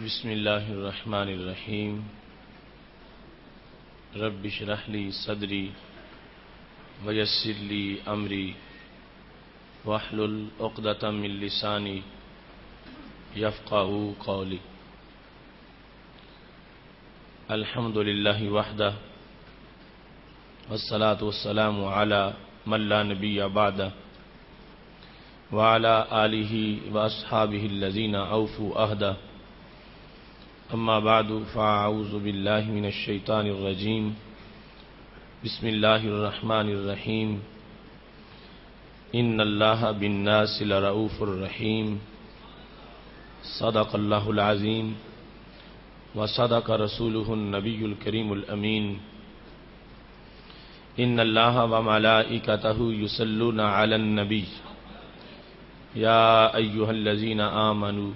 بسم اللہ الرحمن الرحیم رب اشرح لی صدری ویسر لی امری واحلل عقدۃ من لسانی یفقہوا قولی۔ الحمد للہ وحدہ والصلاة والسلام علی من لا نبی بعدہ وعلی آلہ واصحابہ الذین اوفوا عہدہ۔ اما بعد فاعوذ باللہ من الشیطان الرجیم بسم اللہ الرحمن الرحیم ان اللہ بالناس لرؤوف الرحیم صدق اللہ العظیم وصدق رسولہ النبی الکریم الامین۔ ان اللہ وملائکتہ یصلون علی النبی یا ایہا الذین آمنوا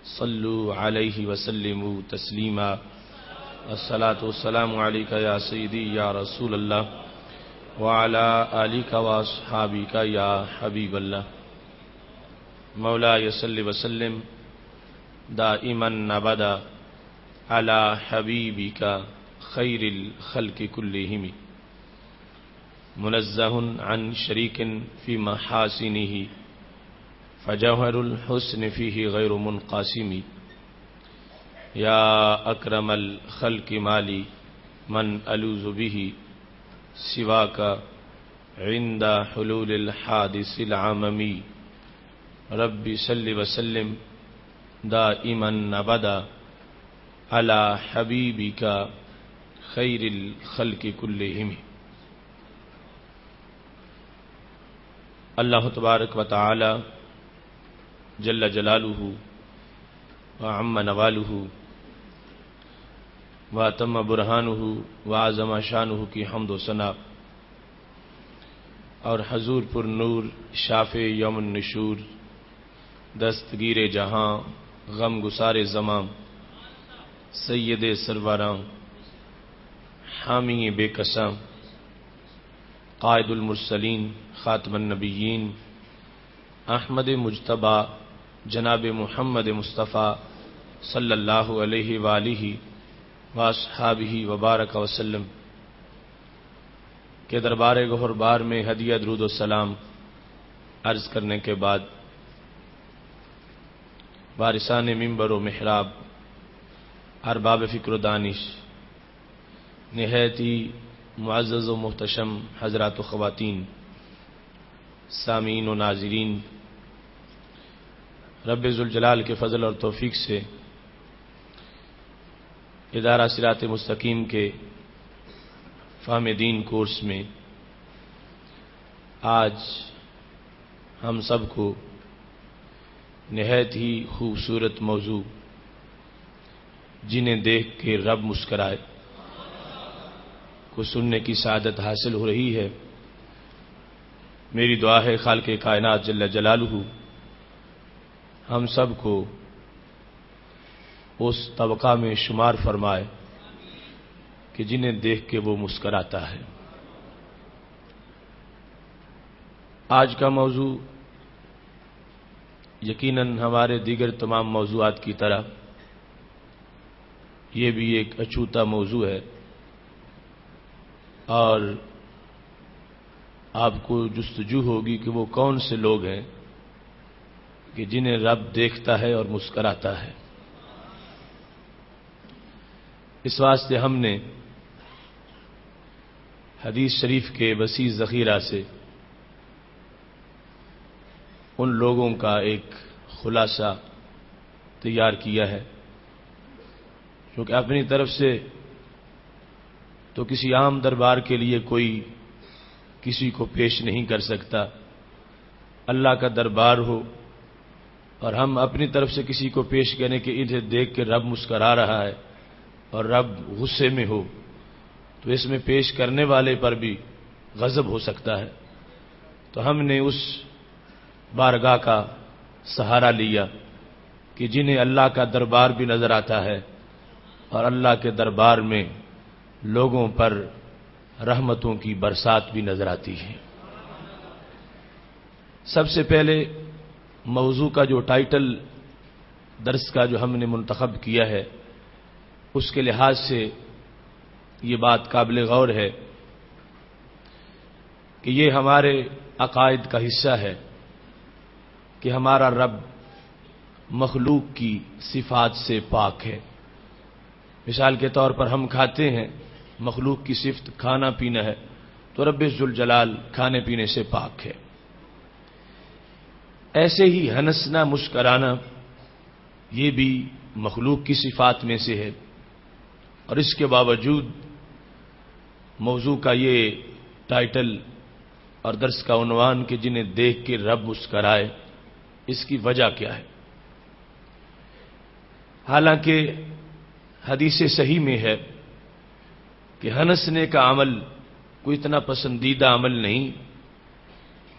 صلوا علیہ وسلموا تسلیما۔ الصلاۃ والسلام علیک یا سیدی یا رسول اللہ وعلی آلک واصحابک یا حبیب اللہ۔ مولاي صل وسلم دائما ابدا علی حبیبک خیر الخلق کلہم منزہ عن شریک فی محاسنہ فجوہر الحسن فیہ غیر منقاسم۔ یا اکرم الخلق مالی من الوذ بہ سواک عند حلول الحادث العممی۔ رب صل وسلم دائما ابدا علی حبیبک خیر الخلق کلہم۔ اللہ تبارک و تعالی جل جلالہ وعم نوالہ واتم برہانہ وعظم شانہ کی حمد و ثنا اور حضور پر نور شافع یوم النشور دستگیر جہاں غم گسار زماں سید سروراں حامی بے کساں قائد المرسلین خاتم النبیین احمد مجتبیٰ جناب محمد مصطفیٰ صلی اللہ علیہ وآلہ واصحابہ وبارک وسلم کے دربار گہر بار میں ہدیہ درود و سلام عرض کرنے کے بعد وارثان منبر و محراب ارباب فکر و دانش نہایت ہی معزز و محتشم حضرات و خواتین سامعین و ناظرین، رب ذوالجلال کے فضل اور توفیق سے ادارہ صراط مستقیم کے فہم دین کورس میں آج ہم سب کو نہایت ہی خوبصورت موضوع جنہیں دیکھ کے رب مسکرائے کو سننے کی سعادت حاصل ہو رہی ہے۔ میری دعا ہے خالق کائنات جل جلالہ ہم سب کو اس طبقہ میں شمار فرمائے کہ جنہیں دیکھ کے وہ مسکراتا ہے۔ آج کا موضوع یقیناً ہمارے دیگر تمام موضوعات کی طرح یہ بھی ایک اچھوتا موضوع ہے، اور آپ کو جستجو ہوگی کہ وہ کون سے لوگ ہیں کہ جنہیں رب دیکھتا ہے اور مسکراتا ہے۔ اس واسطے ہم نے حدیث شریف کے وسیع ذخیرہ سے ان لوگوں کا ایک خلاصہ تیار کیا ہے جو کہ اپنی طرف سے تو کسی عام دربار کے لیے کوئی کسی کو پیش نہیں کر سکتا۔ اللہ کا دربار ہو اور ہم اپنی طرف سے کسی کو پیش کریں کہ انہیں دیکھ کے رب مسکرا رہا ہے اور رب غصے میں ہو، تو اس میں پیش کرنے والے پر بھی غضب ہو سکتا ہے۔ تو ہم نے اس بارگاہ کا سہارا لیا کہ جنہیں اللہ کا دربار بھی نظر آتا ہے اور اللہ کے دربار میں لوگوں پر رحمتوں کی برسات بھی نظر آتی ہے۔ سب سے پہلے موضوع کا جو ٹائٹل درس کا جو ہم نے منتخب کیا ہے اس کے لحاظ سے یہ بات قابل غور ہے کہ یہ ہمارے عقائد کا حصہ ہے کہ ہمارا رب مخلوق کی صفات سے پاک ہے۔ مثال کے طور پر ہم کھاتے ہیں، مخلوق کی صفت کھانا پینا ہے، تو رب ذوالجلال کھانے پینے سے پاک ہے۔ ایسے ہی ہنسنا مسکرانا یہ بھی مخلوق کی صفات میں سے ہے، اور اس کے باوجود موضوع کا یہ ٹائٹل اور درس کا عنوان کہ جنہیں دیکھ کے رب مسکرائے، اس کی وجہ کیا ہے؟ حالانکہ حدیث صحیح میں ہے کہ ہنسنے کا عمل کوئی اتنا پسندیدہ عمل نہیں۔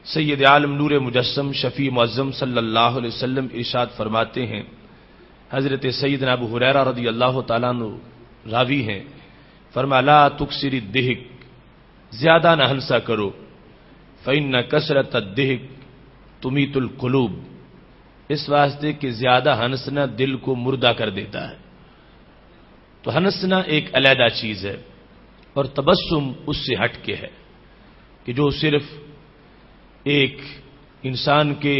سید عالم نور مجسم شفیع معظم صلی اللہ علیہ وسلم ارشاد فرماتے ہیں، حضرت سیدنا ابو ہریرہ رضی اللہ تعالیٰ عنہ راوی ہیں، فرمایا لا تکثر الضحک، زیادہ نہ ہنسا کرو، فإن کثرت الضحک تمیت القلوب، اس واسطے کہ زیادہ ہنسنا دل کو مردہ کر دیتا ہے۔ تو ہنسنا ایک علیحدہ چیز ہے، اور تبسم اس سے ہٹ کے ہے کہ جو صرف ایک انسان کے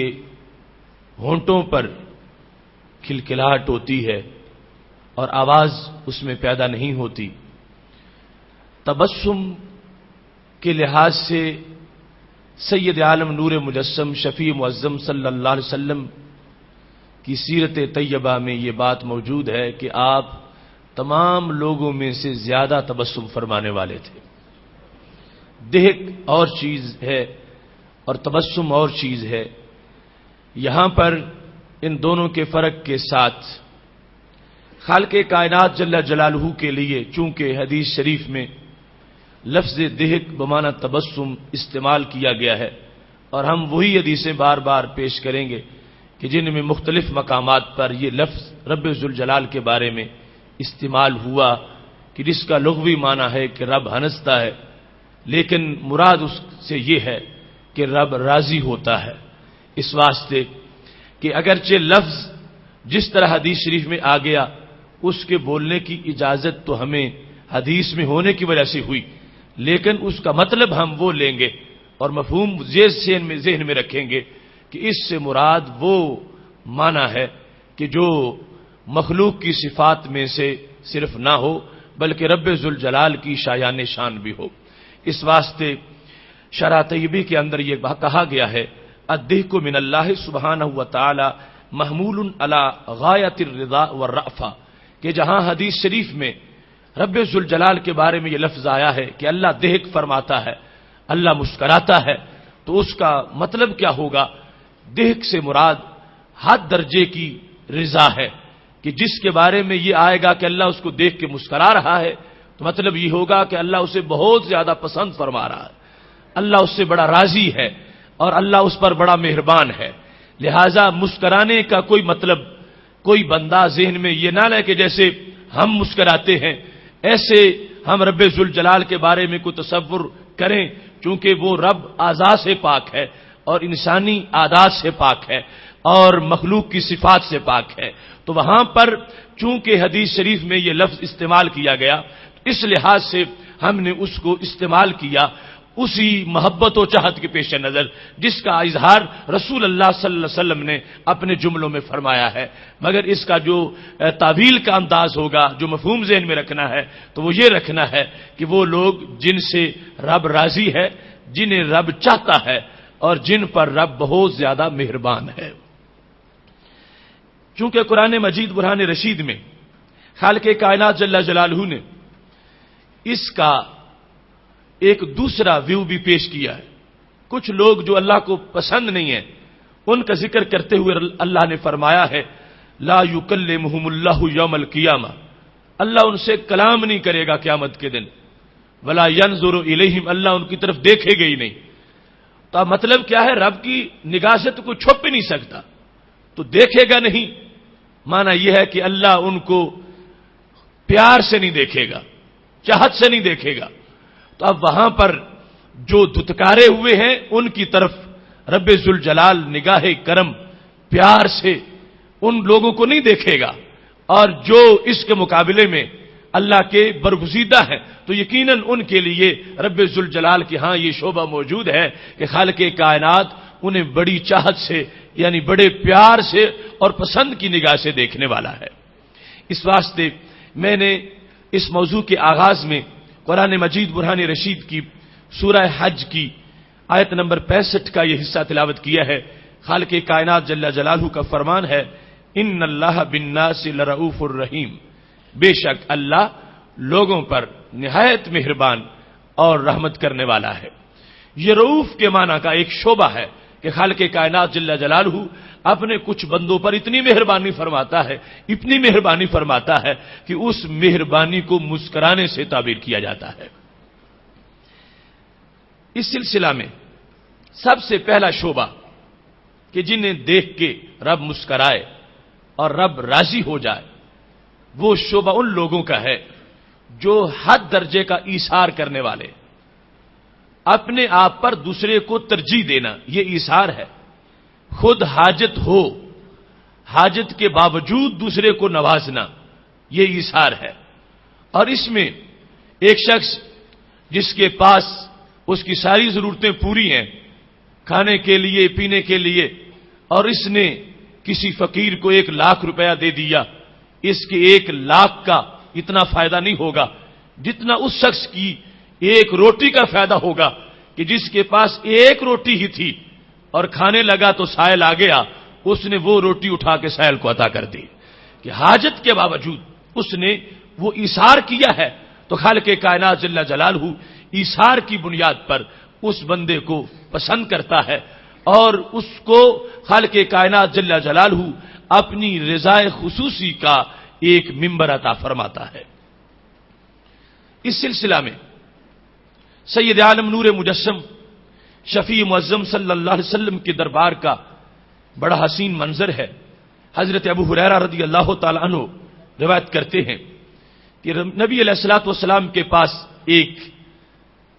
ہونٹوں پر کھلکھلاہٹ ہوتی ہے اور آواز اس میں پیدا نہیں ہوتی۔ تبسم کے لحاظ سے سید عالم نور مجسم شفیع معظم صلی اللہ علیہ وسلم کی سیرت طیبہ میں یہ بات موجود ہے کہ آپ تمام لوگوں میں سے زیادہ تبسم فرمانے والے تھے۔ دہک اور چیز ہے اور تبسم اور چیز ہے۔ یہاں پر ان دونوں کے فرق کے ساتھ خالق کائنات جل جلالہ کے لیے چونکہ حدیث شریف میں لفظ دہک بمعنی تبسم استعمال کیا گیا ہے، اور ہم وہی حدیثیں بار بار پیش کریں گے کہ جن میں مختلف مقامات پر یہ لفظ رب ذوالجلال کے بارے میں استعمال ہوا کہ جس کا لغوی معنی ہے کہ رب ہنستا ہے، لیکن مراد اس سے یہ ہے کہ رب راضی ہوتا ہے۔ اس واسطے کہ اگرچہ لفظ جس طرح حدیث شریف میں آ گیا اس کے بولنے کی اجازت تو ہمیں حدیث میں ہونے کی وجہ سے ہوئی، لیکن اس کا مطلب ہم وہ لیں گے اور مفہوم ذہن میں رکھیں گے کہ اس سے مراد وہ معنی ہے کہ جو مخلوق کی صفات میں سے صرف نہ ہو بلکہ رب ذوالجلال کی شایان شان بھی ہو۔ اس واسطے شرح طیبی کے اندر یہ کہا گیا ہے الضحک من اللہ سبحانہ وتعالی محمول علی غایت الرضا والرأفہ، کہ جہاں حدیث شریف میں رب ذوالجلال کے بارے میں یہ لفظ آیا ہے کہ اللہ دہک فرماتا ہے، اللہ مسکراتا ہے، تو اس کا مطلب کیا ہوگا؟ دہک سے مراد حد درجے کی رضا ہے کہ جس کے بارے میں یہ آئے گا کہ اللہ اس کو دیکھ کے مسکرا رہا ہے، تو مطلب یہ ہوگا کہ اللہ اسے بہت زیادہ پسند فرما رہا ہے، اللہ اس سے بڑا راضی ہے اور اللہ اس پر بڑا مہربان ہے۔ لہذا مسکرانے کا کوئی مطلب کوئی بندہ ذہن میں یہ نہ لے کہ جیسے ہم مسکراتے ہیں ایسے ہم رب ذوالجلال کے بارے میں کوئی تصور کریں، چونکہ وہ رب اعضاء سے پاک ہے اور انسانی عادات سے پاک ہے اور مخلوق کی صفات سے پاک ہے۔ تو وہاں پر چونکہ حدیث شریف میں یہ لفظ استعمال کیا گیا، اس لحاظ سے ہم نے اس کو استعمال کیا اسی محبت و چاہت کے پیش نظر جس کا اظہار رسول اللہ صلی اللہ علیہ وسلم نے اپنے جملوں میں فرمایا ہے۔ مگر اس کا جو تعویل کا انداز ہوگا، جو مفہوم ذہن میں رکھنا ہے، تو وہ یہ رکھنا ہے کہ وہ لوگ جن سے رب راضی ہے، جنہیں رب چاہتا ہے اور جن پر رب بہت زیادہ مہربان ہے۔ چونکہ قرآن مجید برہان رشید میں خالق کائنات جل جلالہ نے اس کا ایک دوسرا ویو بھی پیش کیا ہے۔ کچھ لوگ جو اللہ کو پسند نہیں ہیں ان کا ذکر کرتے ہوئے اللہ نے فرمایا ہے لا یکلمہم اللہ یوم القیامہ، اللہ ان سے کلام نہیں کرے گا قیامت کے دن، ولا ینظر الیہم، اللہ ان کی طرف دیکھے گا ہی نہیں۔ تو مطلب کیا ہے؟ رب کی نگاہ سے تو کوئی چھپ بھی نہیں سکتا، تو دیکھے گا نہیں، معنی یہ ہے کہ اللہ ان کو پیار سے نہیں دیکھے گا، چاہت سے نہیں دیکھے گا۔ تو اب وہاں پر جو دھتکارے ہوئے ہیں ان کی طرف رب ذوالجلال نگاہ کرم پیار سے ان لوگوں کو نہیں دیکھے گا، اور جو اس کے مقابلے میں اللہ کے برگزیدہ ہیں تو یقیناً ان کے لیے رب ذوالجلال کے ہاں یہ شعبہ موجود ہے کہ خالق کائنات انہیں بڑی چاہت سے، یعنی بڑے پیار سے اور پسند کی نگاہ سے دیکھنے والا ہے۔ اس واسطے میں نے اس موضوع کے آغاز میں قرآن مجید برہان رشید کی سورہ حج کی آیت نمبر 65 کا یہ حصہ تلاوت کیا ہے۔ خالق کائنات جل جلالہ کا فرمان ہے، ان اللہ بالناس لرؤوف الرحیم، بے شک اللہ لوگوں پر نہایت مہربان اور رحمت کرنے والا ہے۔ یہ رؤوف کے معنی کا ایک شعبہ ہے کہ خالق کائنات جل جلالہ اپنے کچھ بندوں پر اتنی مہربانی فرماتا ہے، اتنی مہربانی فرماتا ہے کہ اس مہربانی کو مسکرانے سے تعبیر کیا جاتا ہے۔ اس سلسلہ میں سب سے پہلا شعبہ کہ جنہیں دیکھ کے رب مسکرائے اور رب راضی ہو جائے، وہ شعبہ ان لوگوں کا ہے جو حد درجے کا ایثار کرنے والے، اپنے آپ پر دوسرے کو ترجیح دینا، یہ ایثار ہے۔ خود حاجت ہو، حاجت کے باوجود دوسرے کو نوازنا، یہ ایثار ہے۔ اور اس میں ایک شخص جس کے پاس اس کی ساری ضرورتیں پوری ہیں، کھانے کے لیے، پینے کے لیے، اور اس نے کسی فقیر کو 1 لاکھ روپیہ دے دیا، اس کے 1 لاکھ کا اتنا فائدہ نہیں ہوگا جتنا اس شخص کی 1 روٹی کا فائدہ ہوگا کہ جس کے پاس 1 روٹی ہی تھی اور کھانے لگا تو سائل آ گیا، اس نے وہ روٹی اٹھا کے سائل کو عطا کر دی، کہ حاجت کے باوجود اس نے وہ ایثار کیا ہے۔ تو خالق کائنات جل جلالہ ایثار کی بنیاد پر اس بندے کو پسند کرتا ہے اور اس کو خالق کائنات جل جلالہ اپنی رضا خصوصی کا ایک منبر عطا فرماتا ہے۔ اس سلسلہ میں سید عالم نور مجسم شفیع معظم صلی اللہ علیہ وسلم کے دربار کا بڑا حسین منظر ہے۔ حضرت ابو ہریرہ رضی اللہ تعالی عنہ روایت کرتے ہیں کہ نبی علیہ الصلوۃ والسلام کے پاس ایک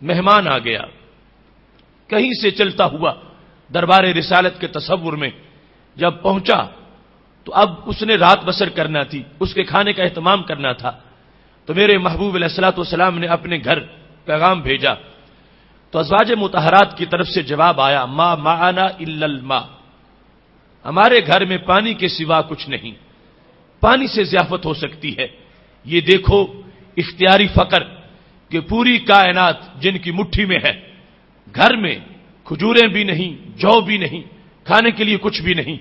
مہمان آ گیا، کہیں سے چلتا ہوا، دربار رسالت کے تصور میں جب پہنچا تو اب اس نے رات بسر کرنا تھی، اس کے کھانے کا اہتمام کرنا تھا۔ تو میرے محبوب علیہ الصلوۃ والسلام نے اپنے گھر پیغام بھیجا تو ازواج مطہرات کی طرف سے جواب آیا، ما معنا الا الماء، ہمارے گھر میں پانی کے سوا کچھ نہیں، پانی سے ضیافت ہو سکتی ہے۔ یہ دیکھو اختیاری فقر کہ پوری کائنات جن کی مٹھی میں ہے، گھر میں کھجوریں بھی نہیں، جو بھی نہیں، کھانے کے لیے کچھ بھی نہیں،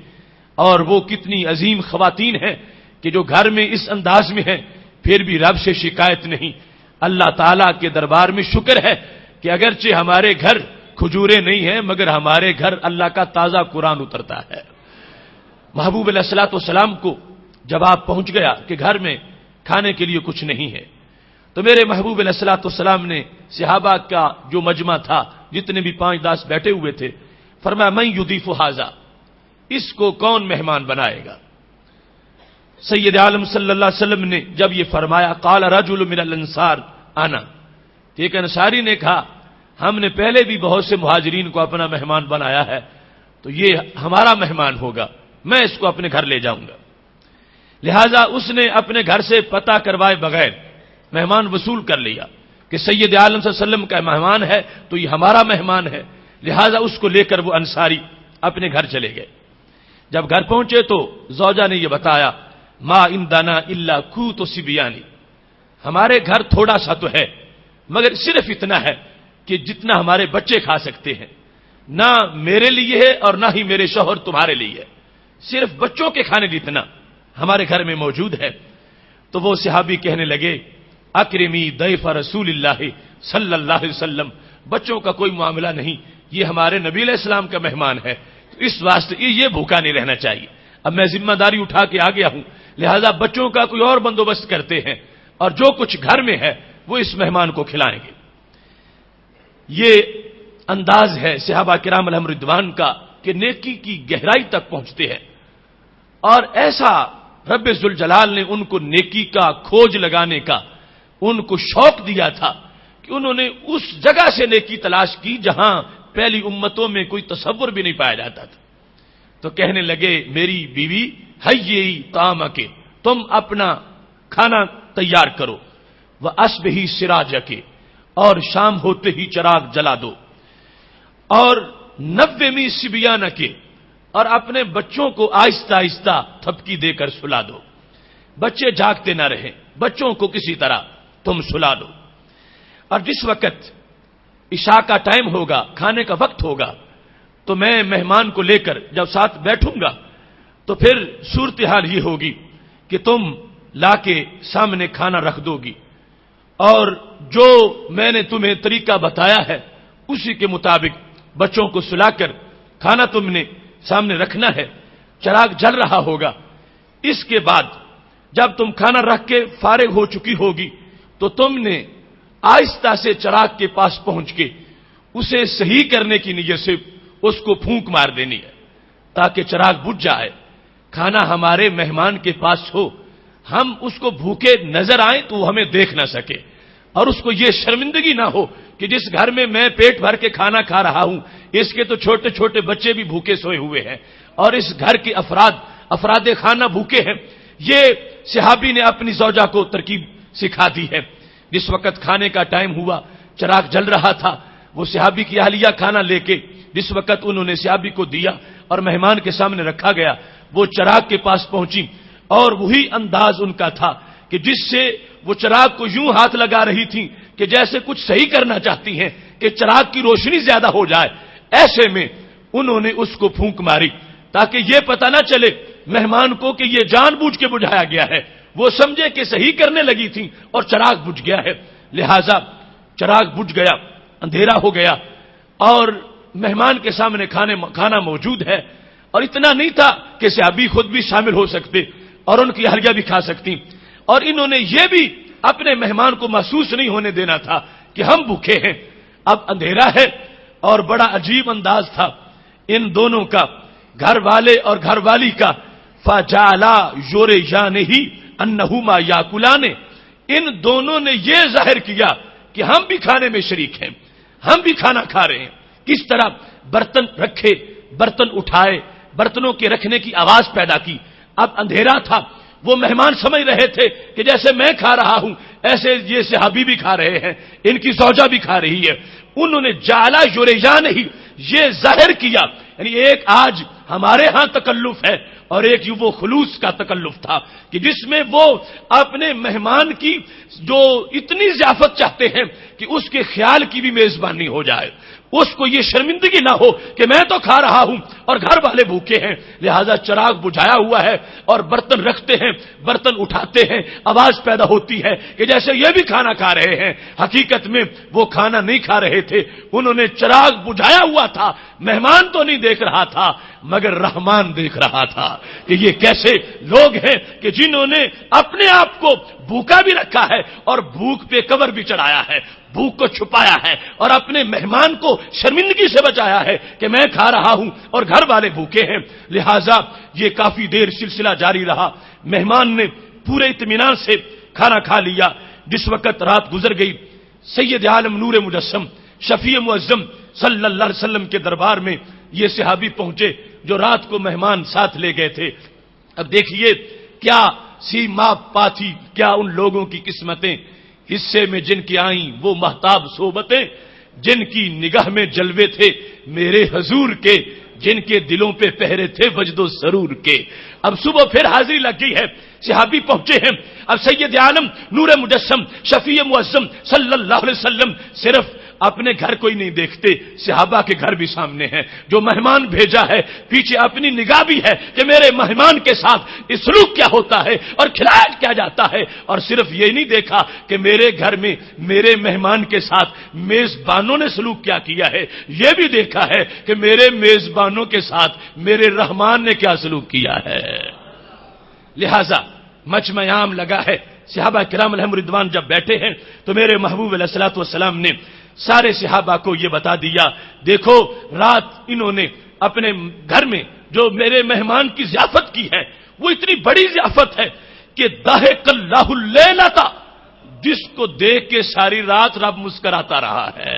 اور وہ کتنی عظیم خواتین ہیں کہ جو گھر میں اس انداز میں ہیں پھر بھی رب سے شکایت نہیں۔ اللہ تعالیٰ کے دربار میں شکر ہے کہ اگرچہ ہمارے گھر کھجوریں نہیں ہیں مگر ہمارے گھر اللہ کا تازہ قرآن اترتا ہے۔ محبوب علیہ الصلوۃ والسلام کو جواب پہنچ گیا کہ گھر میں کھانے کے لیے کچھ نہیں ہے۔ تو میرے محبوب علیہ الصلوۃ والسلام نے صحابہ کا جو مجمع تھا، جتنے بھی 5-10 بیٹھے ہوئے تھے، فرمایا من یضیف ھذا، اس کو کون مہمان بنائے گا؟ سید عالم صلی اللہ علیہ وسلم نے جب یہ فرمایا، قال رجل من الانصار انا، ایک انصاری نے کہا ہم نے پہلے بھی بہت سے مہاجرین کو اپنا مہمان بنایا ہے، تو یہ ہمارا مہمان ہوگا، میں اس کو اپنے گھر لے جاؤں گا۔ لہذا اس نے اپنے گھر سے پتہ کروائے بغیر مہمان وصول کر لیا کہ سید عالم صلی اللہ علیہ وسلم کا مہمان ہے تو یہ ہمارا مہمان ہے، لہذا اس کو لے کر وہ انصاری اپنے گھر چلے گئے۔ جب گھر پہنچے تو زوجہ نے یہ بتایا، ما عندنا الا قوت صبیانی، ہمارے گھر تھوڑا سا تو ہے مگر صرف اتنا ہے کہ جتنا ہمارے بچے کھا سکتے ہیں، نہ میرے لیے ہے اور نہ ہی میرے شوہر تمہارے لیے ہے، صرف بچوں کے کھانے جتنا ہمارے گھر میں موجود ہے۔ تو وہ صحابی کہنے لگے، اکرمی ضیف رسول اللہ صلی اللہ علیہ وسلم، بچوں کا کوئی معاملہ نہیں، یہ ہمارے نبی علیہ السلام کا مہمان ہے، تو اس واسطے یہ بھوکا نہیں رہنا چاہیے۔ اب میں ذمہ داری اٹھا کے آ گیا ہوں، لہذا بچوں کا کوئی اور بندوبست کرتے ہیں اور جو کچھ گھر میں ہے وہ اس مہمان کو کھلائیں گے۔ یہ انداز ہے صحابہ کرام علیہم رضوان کا کہ نیکی کی گہرائی تک پہنچتے ہیں، اور ایسا رب ذوالجلال نے ان کو نیکی کا کھوج لگانے کا ان کو شوق دیا تھا کہ انہوں نے اس جگہ سے نیکی تلاش کی جہاں پہلی امتوں میں کوئی تصور بھی نہیں پایا جاتا تھا۔ تو کہنے لگے میری بیوی حیّی طعامک، تم اپنا کھانا تیار کرو، وَأَصْبِحِ سِرَاجَکِ، اور شام ہوتے ہی چراغ جلا دو، اور نَوِّمِ صِبْیَانَکِ، اور اپنے بچوں کو آہستہ آہستہ تھپکی دے کر سلا دو، بچے جاگتے نہ رہیں، بچوں کو کسی طرح تم سلا دو۔ اور جس وقت عشاء کا ٹائم ہوگا، کھانے کا وقت ہوگا، تو میں مہمان کو لے کر جب ساتھ بیٹھوں گا تو پھر صورتحال یہ ہوگی کہ تم لا کے سامنے کھانا رکھ دو گی، اور جو میں نے تمہیں طریقہ بتایا ہے اسی کے مطابق بچوں کو سلا کر کھانا تم نے سامنے رکھنا ہے، چراغ جل رہا ہوگا۔ اس کے بعد جب تم کھانا رکھ کے فارغ ہو چکی ہوگی تو تم نے آہستہ سے چراغ کے پاس پہنچ کے اسے صحیح کرنے کی نیت سے اس کو پھونک مار دینی ہے تاکہ چراغ بجھ جائے، کھانا ہمارے مہمان کے پاس ہو، ہم اس کو بھوکے نظر آئیں تو وہ ہمیں دیکھ نہ سکے، اور اس کو یہ شرمندگی نہ ہو کہ جس گھر میں میں پیٹ بھر کے کھانا کھا رہا ہوں اس کے تو چھوٹے چھوٹے بچے بھی بھوکے سوئے ہوئے ہیں اور اس گھر کے افراد خانہ بھوکے ہیں۔ یہ صحابی نے اپنی زوجہ کو ترکیب سکھا دی ہے۔ جس وقت کھانے کا ٹائم ہوا، چراغ جل رہا تھا، وہ صحابی کی اہلیہ کھانا لے کے جس وقت انہوں نے صحابی کو دیا اور مہمان کے سامنے رکھا گیا، وہ چراغ کے پاس پہنچی اور وہی انداز ان کا تھا کہ جس سے وہ چراغ کو یوں ہاتھ لگا رہی تھی کہ جیسے کچھ صحیح کرنا چاہتی ہیں کہ چراغ کی روشنی زیادہ ہو جائے۔ ایسے میں انہوں نے اس کو پھونک ماری تاکہ یہ پتہ نہ چلے مہمان کو کہ یہ جان بوجھ کے بجھایا گیا ہے، وہ سمجھے کہ صحیح کرنے لگی تھی اور چراغ بجھ گیا ہے۔ لہذا چراغ بجھ گیا، اندھیرا ہو گیا اور مہمان کے سامنے کھانا موجود ہے، اور اتنا نہیں تھا کہ صحابی خود بھی شامل ہو سکتے اور ان کی اہلیہ بھی کھا سکتی، اور انہوں نے یہ بھی اپنے مہمان کو محسوس نہیں ہونے دینا تھا کہ ہم بھوکے ہیں۔ اب اندھیرا ہے اور بڑا عجیب انداز تھا ان دونوں کا، گھر والے اور گھر والی کا۔ فَجَعَلَا يُرِيَانِهِ أَنَّهُمَا يَأْكُلَانِ، ان دونوں نے یہ ظاہر کیا کہ ہم بھی کھانے میں شریک ہیں، ہم بھی کھانا کھا رہے ہیں۔ کس طرح برتن رکھے، برتن اٹھائے، برتنوں کے رکھنے کی آواز پیدا کی۔ اب اندھیرا تھا، وہ مہمان سمجھ رہے تھے کہ جیسے میں کھا رہا ہوں ایسے یہ صحابی بھی کھا رہے ہیں، ان کی زوجہ بھی کھا رہی ہے۔ انہوں نے جعلا یریانہ یہ ظاہر کیا، یعنی ایک آج ہمارے ہاں تکلف ہے اور ایک وہ خلوص کا تکلف تھا کہ جس میں وہ اپنے مہمان کی جو اتنی ضیافت چاہتے ہیں کہ اس کے خیال کی بھی میزبانی ہو جائے، اس کو یہ شرمندگی نہ ہو کہ میں تو کھا رہا ہوں اور گھر والے بھوکے ہیں۔ لہذا چراغ بجھایا ہوا ہے اور برتن رکھتے ہیں، برتن اٹھاتے ہیں، آواز پیدا ہوتی ہے کہ جیسے یہ بھی کھانا کھا رہے ہیں۔ حقیقت میں وہ کھانا نہیں کھا رہے تھے، انہوں نے چراغ بجھایا ہوا تھا، مہمان تو نہیں دیکھ رہا تھا مگر رحمان دیکھ رہا تھا کہ یہ کیسے لوگ ہیں کہ جنہوں نے اپنے آپ کو بھوکا بھی رکھا ہے اور بھوک پہ کور بھی چڑھایا ہے، بھوک کو چھپایا ہے اور اپنے مہمان کو شرمندگی سے بچایا ہے کہ میں کھا رہا ہوں اور گھر والے بھوکے ہیں۔ لہذا یہ کافی دیر سلسلہ جاری رہا، مہمان نے پورے اطمینان سے کھانا کھا لیا۔ جس وقت رات گزر گئی، سید عالم نور مجسم شفیع معظم صلی اللہ علیہ وسلم کے دربار میں یہ صحابی پہنچے جو رات کو مہمان ساتھ لے گئے تھے۔ اب دیکھیے کیا سیما پاتھی، کیا ان لوگوں کی قسمتیں حصے میں جن کی آئیں وہ مہتاب صحبتیں، جن کی نگاہ میں جلوے تھے میرے حضور کے، جن کے دلوں پہ پہرے تھے وجد و سرور کے۔ اب صبح پھر حاضری لگ گئی ہے، صحابی پہنچے ہیں۔ اب سید عالم نور مجسم شفیع معظم صلی اللہ علیہ وسلم صرف اپنے گھر کو ہی نہیں دیکھتے، صحابہ کے گھر بھی سامنے ہیں، جو مہمان بھیجا ہے پیچھے اپنی نگاہ بھی ہے کہ میرے مہمان کے ساتھ اس سلوک کیا ہوتا ہے اور کھلایا کیا جاتا ہے۔ اور صرف یہ نہیں دیکھا کہ میرے گھر میں میرے مہمان کے ساتھ میزبانوں نے سلوک کیا کیا ہے، یہ بھی دیکھا ہے کہ میرے میزبانوں کے ساتھ میرے رحمان نے کیا سلوک کیا ہے۔ لہذا مجمع عام لگا ہے، صحابہ کرام علیہم رضوان جب بیٹھے ہیں تو میرے محبوب علیہ الصلوۃ والسلام نے سارے صحابہ کو یہ بتا دیا، دیکھو رات انہوں نے اپنے گھر میں جو میرے مہمان کی ضیافت کی ہے وہ اتنی بڑی ضیافت ہے کہ ضحک اللہ اللیلۃ، جس کو دیکھ کے ساری رات رب مسکراتا رہا ہے۔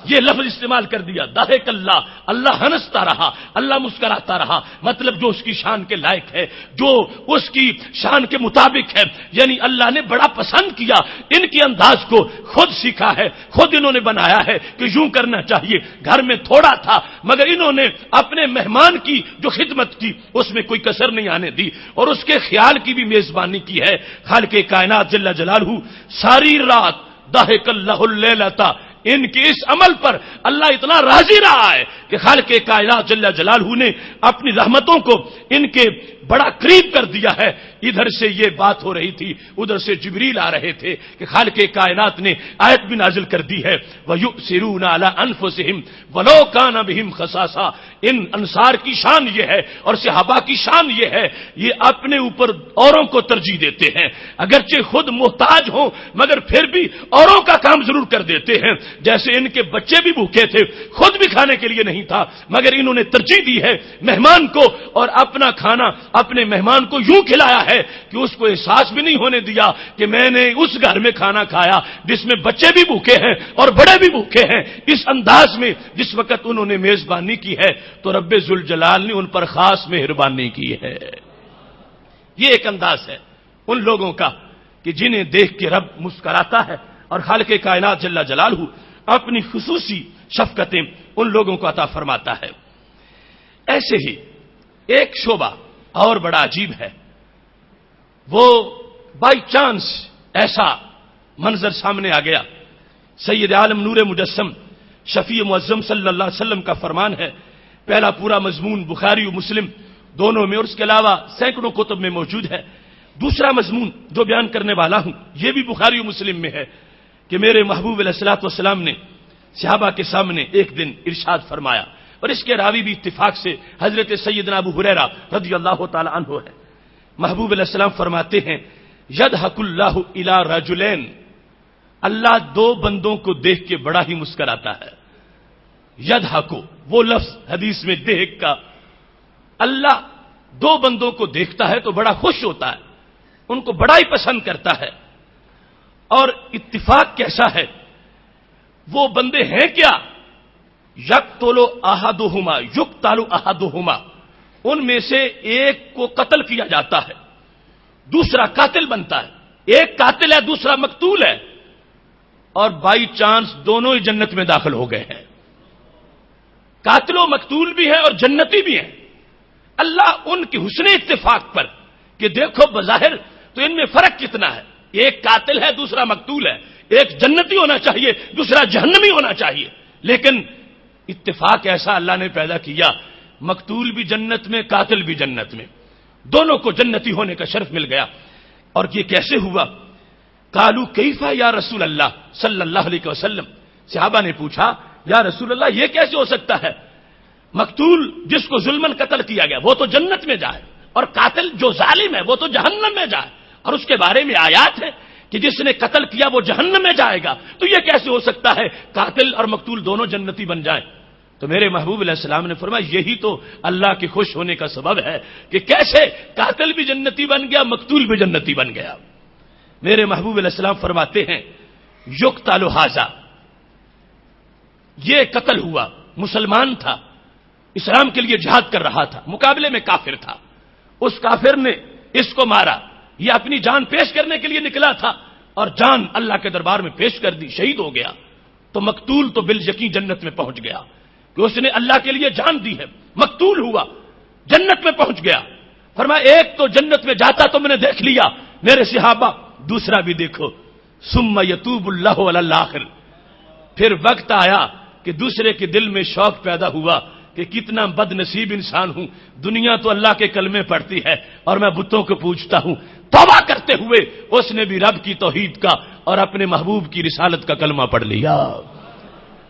یہ لفظ استعمال کر دیا، ضحک اللہ، اللہ ہنستا رہا، اللہ مسکراتا رہا، مطلب جو اس کی شان کے لائق ہے، جو اس کی شان کے مطابق ہے، یعنی اللہ نے بڑا پسند کیا ان کے انداز کو، خود سیکھا ہے، خود انہوں نے بنایا ہے کہ یوں کرنا چاہیے۔ گھر میں تھوڑا تھا مگر انہوں نے اپنے مہمان کی جو خدمت کی اس میں کوئی کسر نہیں آنے دی، اور اس کے خیال کی بھی میزبانی کی ہے۔ خالق کائنات جل جلالہ ساری رات ضحک اللہ اللیلۃ، ان کے اس عمل پر اللہ اتنا راضی رہا ہے کہ خالق کائنات جل جلالہ نے اپنی رحمتوں کو ان کے بڑا قریب کر دیا ہے۔ ادھر سے یہ بات ہو رہی تھی، ادھر سے جبریل آ رہے تھے کہ خالق کائنات نے آیت بھی نازل کر دی ہے، وَيُؤْثِرُونَ عَلَىٰ أَنفُسِهِمْ وَلَوْ كَانَ بِهِمْ خَصَاصَةٌ۔ ان انصار کی شان یہ ہے اور صحابہ کی شان یہ ہے، یہ اپنے اوپر اوروں کو ترجیح دیتے ہیں، اگرچہ خود محتاج ہوں مگر پھر بھی اوروں کا کام ضرور کر دیتے ہیں۔ جیسے ان کے بچے بھی بھوکے تھے، خود بھی کھانے کے لیے نہیں تھا مگر انہوں نے ترجیح دی ہے مہمان کو، اور اپنا کھانا اپنے مہمان کو یوں کھلایا ہے کہ اس کو احساس بھی نہیں ہونے دیا کہ میں نے اس گھر میں کھانا کھایا جس میں بچے بھی بھوکے ہیں اور بڑے بھی بھوکے ہیں۔ اس انداز میں جس وقت انہوں نے میزبانی کی ہے تو رب ذوالجلال نے ان پر خاص مہربانی کی ہے۔ یہ ایک انداز ہے ان لوگوں کا کہ جنہیں دیکھ کے رب مسکراتا ہے، اور خالق کائنات جل جلالہ اپنی خصوصی شفقتیں ان لوگوں کو عطا فرماتا ہے۔ ایسے ہی ایک شعبہ اور بڑا عجیب ہے، وہ بائی چانس ایسا منظر سامنے آ گیا۔ سید عالم نور مجسم شفیع معظم صلی اللہ علیہ وسلم کا فرمان ہے، پہلا پورا مضمون بخاری و مسلم دونوں میں اور اس کے علاوہ سینکڑوں کتب میں موجود ہے۔ دوسرا مضمون جو بیان کرنے والا ہوں یہ بھی بخاری و مسلم میں ہے کہ میرے محبوب علیہ الصلوۃ والسلام نے صحابہ کے سامنے ایک دن ارشاد فرمایا، اور اس کے راوی بھی اتفاق سے حضرت سیدنا ابو ہریرہ رضی اللہ تعالی عنہ ہے۔ محبوب علیہ السلام فرماتے ہیں، یضحک اللہ الی رجلین، اللہ دو بندوں کو دیکھ کے بڑا ہی مسکراتا ہے۔ یضحک، وہ لفظ حدیث میں دیکھ کا، اللہ دو بندوں کو دیکھتا ہے تو بڑا خوش ہوتا ہے، ان کو بڑا ہی پسند کرتا ہے۔ اور اتفاق کیسا ہے، وہ بندے ہیں کیا؟ یقتل احدہما، یقتل احدہما، ان میں سے ایک کو قتل کیا جاتا ہے، دوسرا قاتل بنتا ہے۔ ایک قاتل ہے دوسرا مقتول ہے، اور بائی چانس دونوں ہی جنت میں داخل ہو گئے ہیں۔ قاتل و مقتول بھی ہیں اور جنتی بھی ہیں۔ اللہ ان کی حسن اتفاق پر کہ دیکھو بظاہر تو ان میں فرق کتنا ہے، ایک قاتل ہے دوسرا مقتول ہے، ایک جنتی ہونا چاہیے دوسرا جہنمی ہونا چاہیے، لیکن اتفاق ایسا اللہ نے پیدا کیا، مقتول بھی جنت میں قاتل بھی جنت میں، دونوں کو جنتی ہونے کا شرف مل گیا۔ اور یہ کیسے ہوا؟ قالوا کیف یا رسول اللہ صلی اللہ علیہ وسلم، صحابہ نے پوچھا یا رسول اللہ یہ کیسے ہو سکتا ہے؟ مقتول جس کو ظلماً قتل کیا گیا وہ تو جنت میں جائے، اور قاتل جو ظالم ہے وہ تو جہنم میں جائے، اور اس کے بارے میں آیات ہے کہ جس نے قتل کیا وہ جہنم میں جائے گا، تو یہ کیسے ہو سکتا ہے قاتل اور مقتول دونوں جنتی بن جائیں؟ تو میرے محبوب علیہ السلام نے فرمایا یہی تو اللہ کے خوش ہونے کا سبب ہے کہ کیسے قاتل بھی جنتی بن گیا مقتول بھی جنتی بن گیا۔ میرے محبوب علیہ السلام فرماتے ہیں یقتل ھذا، یہ قتل ہوا، مسلمان تھا، اسلام کے لیے جہاد کر رہا تھا، مقابلے میں کافر تھا، اس کافر نے اس کو مارا، یہ اپنی جان پیش کرنے کے لیے نکلا تھا اور جان اللہ کے دربار میں پیش کر دی، شہید ہو گیا۔ تو مقتول تو بالیقین جنت میں پہنچ گیا کہ اس نے اللہ کے لیے جان دی ہے، مقتول ہوا جنت میں پہنچ گیا۔ فرمایا ایک تو جنت میں جاتا تو میں نے دیکھ لیا میرے صحابہ، دوسرا بھی دیکھو، ثم یتوب اللہ علی الاخر، پھر وقت آیا کہ دوسرے کے دل میں شوق پیدا ہوا کہ کتنا بد نصیب انسان ہوں، دنیا تو اللہ کے کلمے پڑھتی ہے اور میں بتوں کو پوجتا ہوں۔ توبہ کرتے ہوئے اس نے بھی رب کی توحید کا اور اپنے محبوب کی رسالت کا کلمہ پڑھ لیا۔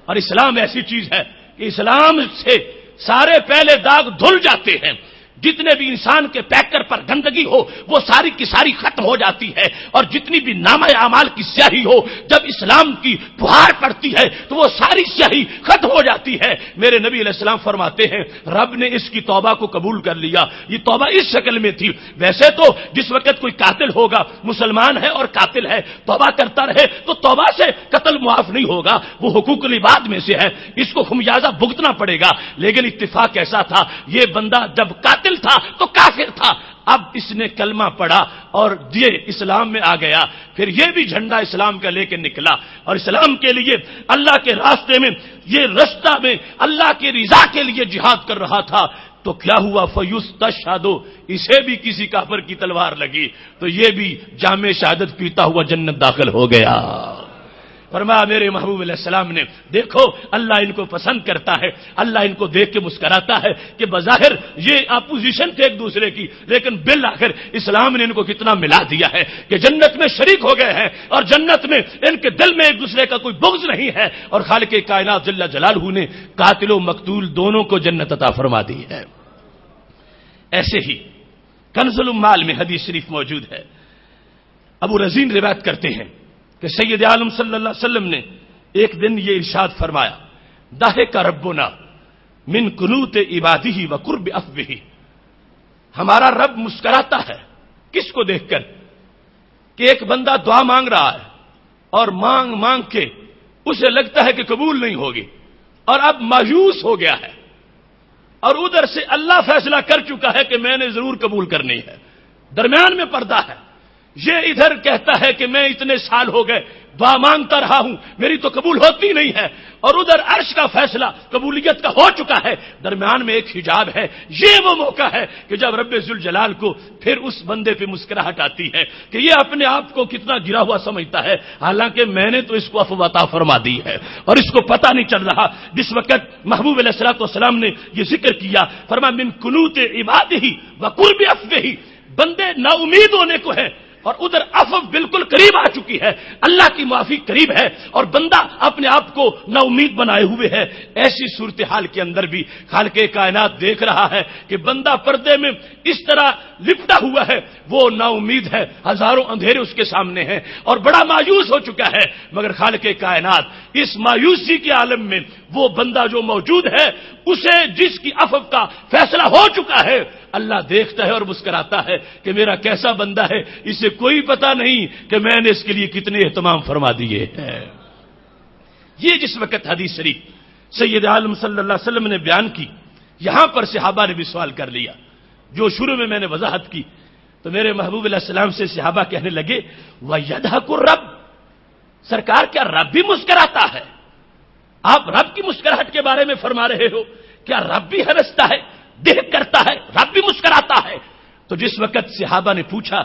اور اسلام ایسی چیز ہے کہ اسلام سے سارے پہلے داغ دھل جاتے ہیں۔ جتنے بھی انسان کے پیکر پر گندگی ہو وہ ساری کی ساری ختم ہو جاتی ہے، اور جتنی بھی نامہ اعمال کی سیاہی ہو جب اسلام کی پھوار پڑتی ہے تو وہ ساری سیاہی ختم ہو جاتی ہے۔ میرے نبی علیہ السلام فرماتے ہیں رب نے اس کی توبہ کو قبول کر لیا۔ یہ توبہ اس شکل میں تھی، ویسے تو جس وقت کوئی قاتل ہوگا، مسلمان ہے اور قاتل ہے، توبہ کرتا رہے تو توبہ سے قتل معاف نہیں ہوگا، وہ حقوق العباد میں سے ہے، اس کو خمیازہ بھگتنا پڑے گا۔ لیکن اتفاق ایسا تھا یہ بندہ جب قاتل تھا تو کافر تھا، اب اس نے کلمہ پڑھا اور یہ اسلام میں آ گیا، پھر یہ بھی جھنڈا اسلام کا لے کے نکلا اور اسلام کے لیے اللہ کے راستے میں یہ رستہ میں اللہ کی رضا کے لیے جہاد کر رہا تھا۔ تو کیا ہوا؟ فیستشہد، اسے بھی کسی کافر کی تلوار لگی تو یہ بھی جام شہادت پیتا ہوا جنت داخل ہو گیا۔ فرمایا میرے محبوب علیہ السلام نے دیکھو اللہ ان کو پسند کرتا ہے، اللہ ان کو دیکھ کے مسکراتا ہے کہ بظاہر یہ اپوزیشن تھے ایک دوسرے کی، لیکن بالآخر اسلام نے ان کو کتنا ملا دیا ہے کہ جنت میں شریک ہو گئے ہیں، اور جنت میں ان کے دل میں ایک دوسرے کا کوئی بغض نہیں ہے، اور خالق کائنات جل جلالہ نے قاتل و مقتول دونوں کو جنت عطا فرما دی ہے۔ ایسے ہی کنز المال میں حدیث شریف موجود ہے، ابو رزین روایت کرتے ہیں کہ سید عالم صلی اللہ علیہ وسلم نے ایک دن یہ ارشاد فرمایا ضحک ربنا من قنوت عبادہ وقرب عفوہ، ہمارا رب مسکراتا ہے کس کو دیکھ کر کہ ایک بندہ دعا مانگ رہا ہے اور مانگ مانگ کے اسے لگتا ہے کہ قبول نہیں ہوگی اور اب مایوس ہو گیا ہے، اور ادھر سے اللہ فیصلہ کر چکا ہے کہ میں نے ضرور قبول کرنی ہے، درمیان میں پردہ ہے، یہ ادھر کہتا ہے کہ میں اتنے سال ہو گئے دعا مانگتا رہا ہوں میری تو قبول ہوتی نہیں ہے، اور ادھر عرش کا فیصلہ قبولیت کا ہو چکا ہے، درمیان میں ایک حجاب ہے۔ یہ وہ موقع ہے کہ جب رب ذوالجلال کو پھر اس بندے پہ مسکراہٹ آتی ہے کہ یہ اپنے آپ کو کتنا گرا ہوا سمجھتا ہے، حالانکہ میں نے تو اس کو عفو عطا فرما دی ہے اور اس کو پتہ نہیں چل رہا۔ جس وقت محبوب علیہ الصلوۃ والسلام نے یہ ذکر کیا فرمایا من قنوت عبادہ وقرب عفوہ، بندے نا امید ہونے کو ہے اور ادھر عفو بالکل قریب آ چکی ہے، اللہ کی معافی قریب ہے اور بندہ اپنے آپ کو نا امید بنائے ہوئے ہے۔ ایسی صورتحال کے اندر بھی خالق کائنات دیکھ رہا ہے کہ بندہ پردے میں اس طرح لپٹا ہوا ہے، وہ نا امید ہے، ہزاروں اندھیرے اس کے سامنے ہیں اور بڑا مایوس ہو چکا ہے، مگر خالق کائنات اس مایوسی کے عالم میں وہ بندہ جو موجود ہے اسے جس کی عفو کا فیصلہ ہو چکا ہے اللہ دیکھتا ہے اور مسکراتا ہے کہ میرا کیسا بندہ ہے، اسے کوئی پتہ نہیں کہ میں نے اس کے لیے کتنے اہتمام فرما دیے ہیں۔ یہ جس وقت حدیث شریف سید عالم صلی اللہ علیہ وسلم نے بیان کی، یہاں پر صحابہ نے بھی سوال کر لیا جو شروع میں نے وضاحت کی، تو میرے محبوب علیہ السلام سے صحابہ کہنے لگے وَيَضْحَكُ الرَّبُّ، سرکار کیا رب بھی مسکراتا ہے؟ آپ رب کی مسکراہٹ کے بارے میں فرما رہے ہو، کیا رب بھی ہنستا ہے، دیکھ کرتا ہے، رب بھی مسکراتا ہے؟ تو جس وقت صحابہ نے پوچھا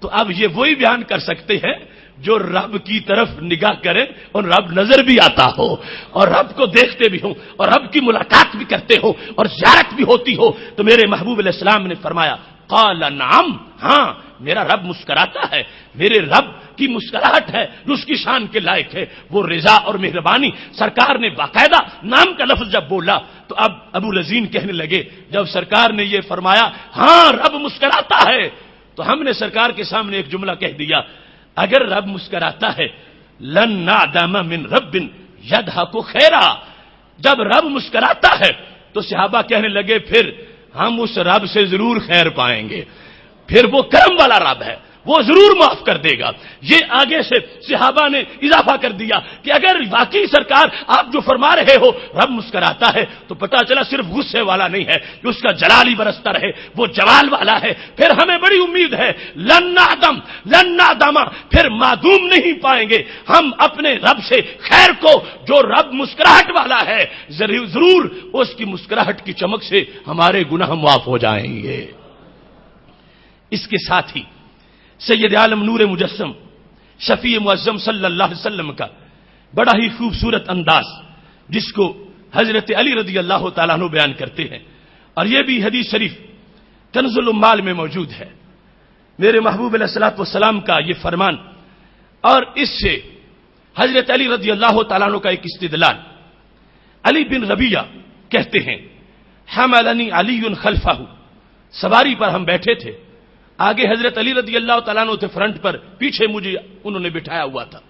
تو اب یہ وہی بیان کر سکتے ہیں جو رب کی طرف نگاہ کرے اور رب نظر بھی آتا ہو اور رب کو دیکھتے بھی ہوں اور رب کی ملاقات بھی کرتے ہو اور زیارت بھی ہوتی ہو۔ تو میرے محبوب علیہ السلام نے فرمایا قال نعم، ہاں میرا رب مسکراتا ہے، میرے رب کی مسکراہٹ ہے جو اس کی شان کے لائق ہے، وہ رضا اور مہربانی۔ سرکار نے باقاعدہ نام کا لفظ جب بولا تو اب ابو لذین کہنے لگے جب سرکار نے یہ فرمایا ہاں رب مسکراتا ہے تو ہم نے سرکار کے سامنے ایک جملہ کہہ دیا اگر رب مسکراتا ہے لن نعدم من رب یضحک خیرا، جب رب مسکراتا ہے تو صحابہ کہنے لگے پھر ہم اس رب سے ضرور خیر پائیں گے، پھر وہ کرم والا رب ہے، وہ ضرور معاف کر دے گا۔ یہ آگے سے صحابہ نے اضافہ کر دیا کہ اگر واقعی سرکار آپ جو فرما رہے ہو رب مسکراتا ہے تو پتہ چلا صرف غصے والا نہیں ہے کہ اس کا جلال ہی برستا رہے، وہ جمال والا ہے، پھر ہمیں بڑی امید ہے لن نعدم، پھر معدوم نہیں پائیں گے ہم اپنے رب سے خیر کو، جو رب مسکراہٹ والا ہے ضرور اس کی مسکراہٹ کی چمک سے ہمارے گناہ معاف ہو جائیں گے۔ اس کے ساتھ ہی سید عالم نور مجسم شفیع معظم صلی اللہ علیہ وسلم کا بڑا ہی خوبصورت انداز جس کو حضرت علی رضی اللہ تعالیٰ عنہ بیان کرتے ہیں، اور یہ بھی حدیث شریف کنز المال میں موجود ہے، میرے محبوب علیہ الصلوۃ والسلام کا یہ فرمان، اور اس سے حضرت علی رضی اللہ تعالیٰ عنہ کا ایک استدلال۔ علی بن ربیعہ کہتے ہیں حملنی علی خلفہ سواری پر ہم بیٹھے تھے، آگے حضرت علی رضی اللہ تعالیٰ عنہ تھے فرنٹ پر، پیچھے مجھے انہوں نے بٹھایا ہوا تھا،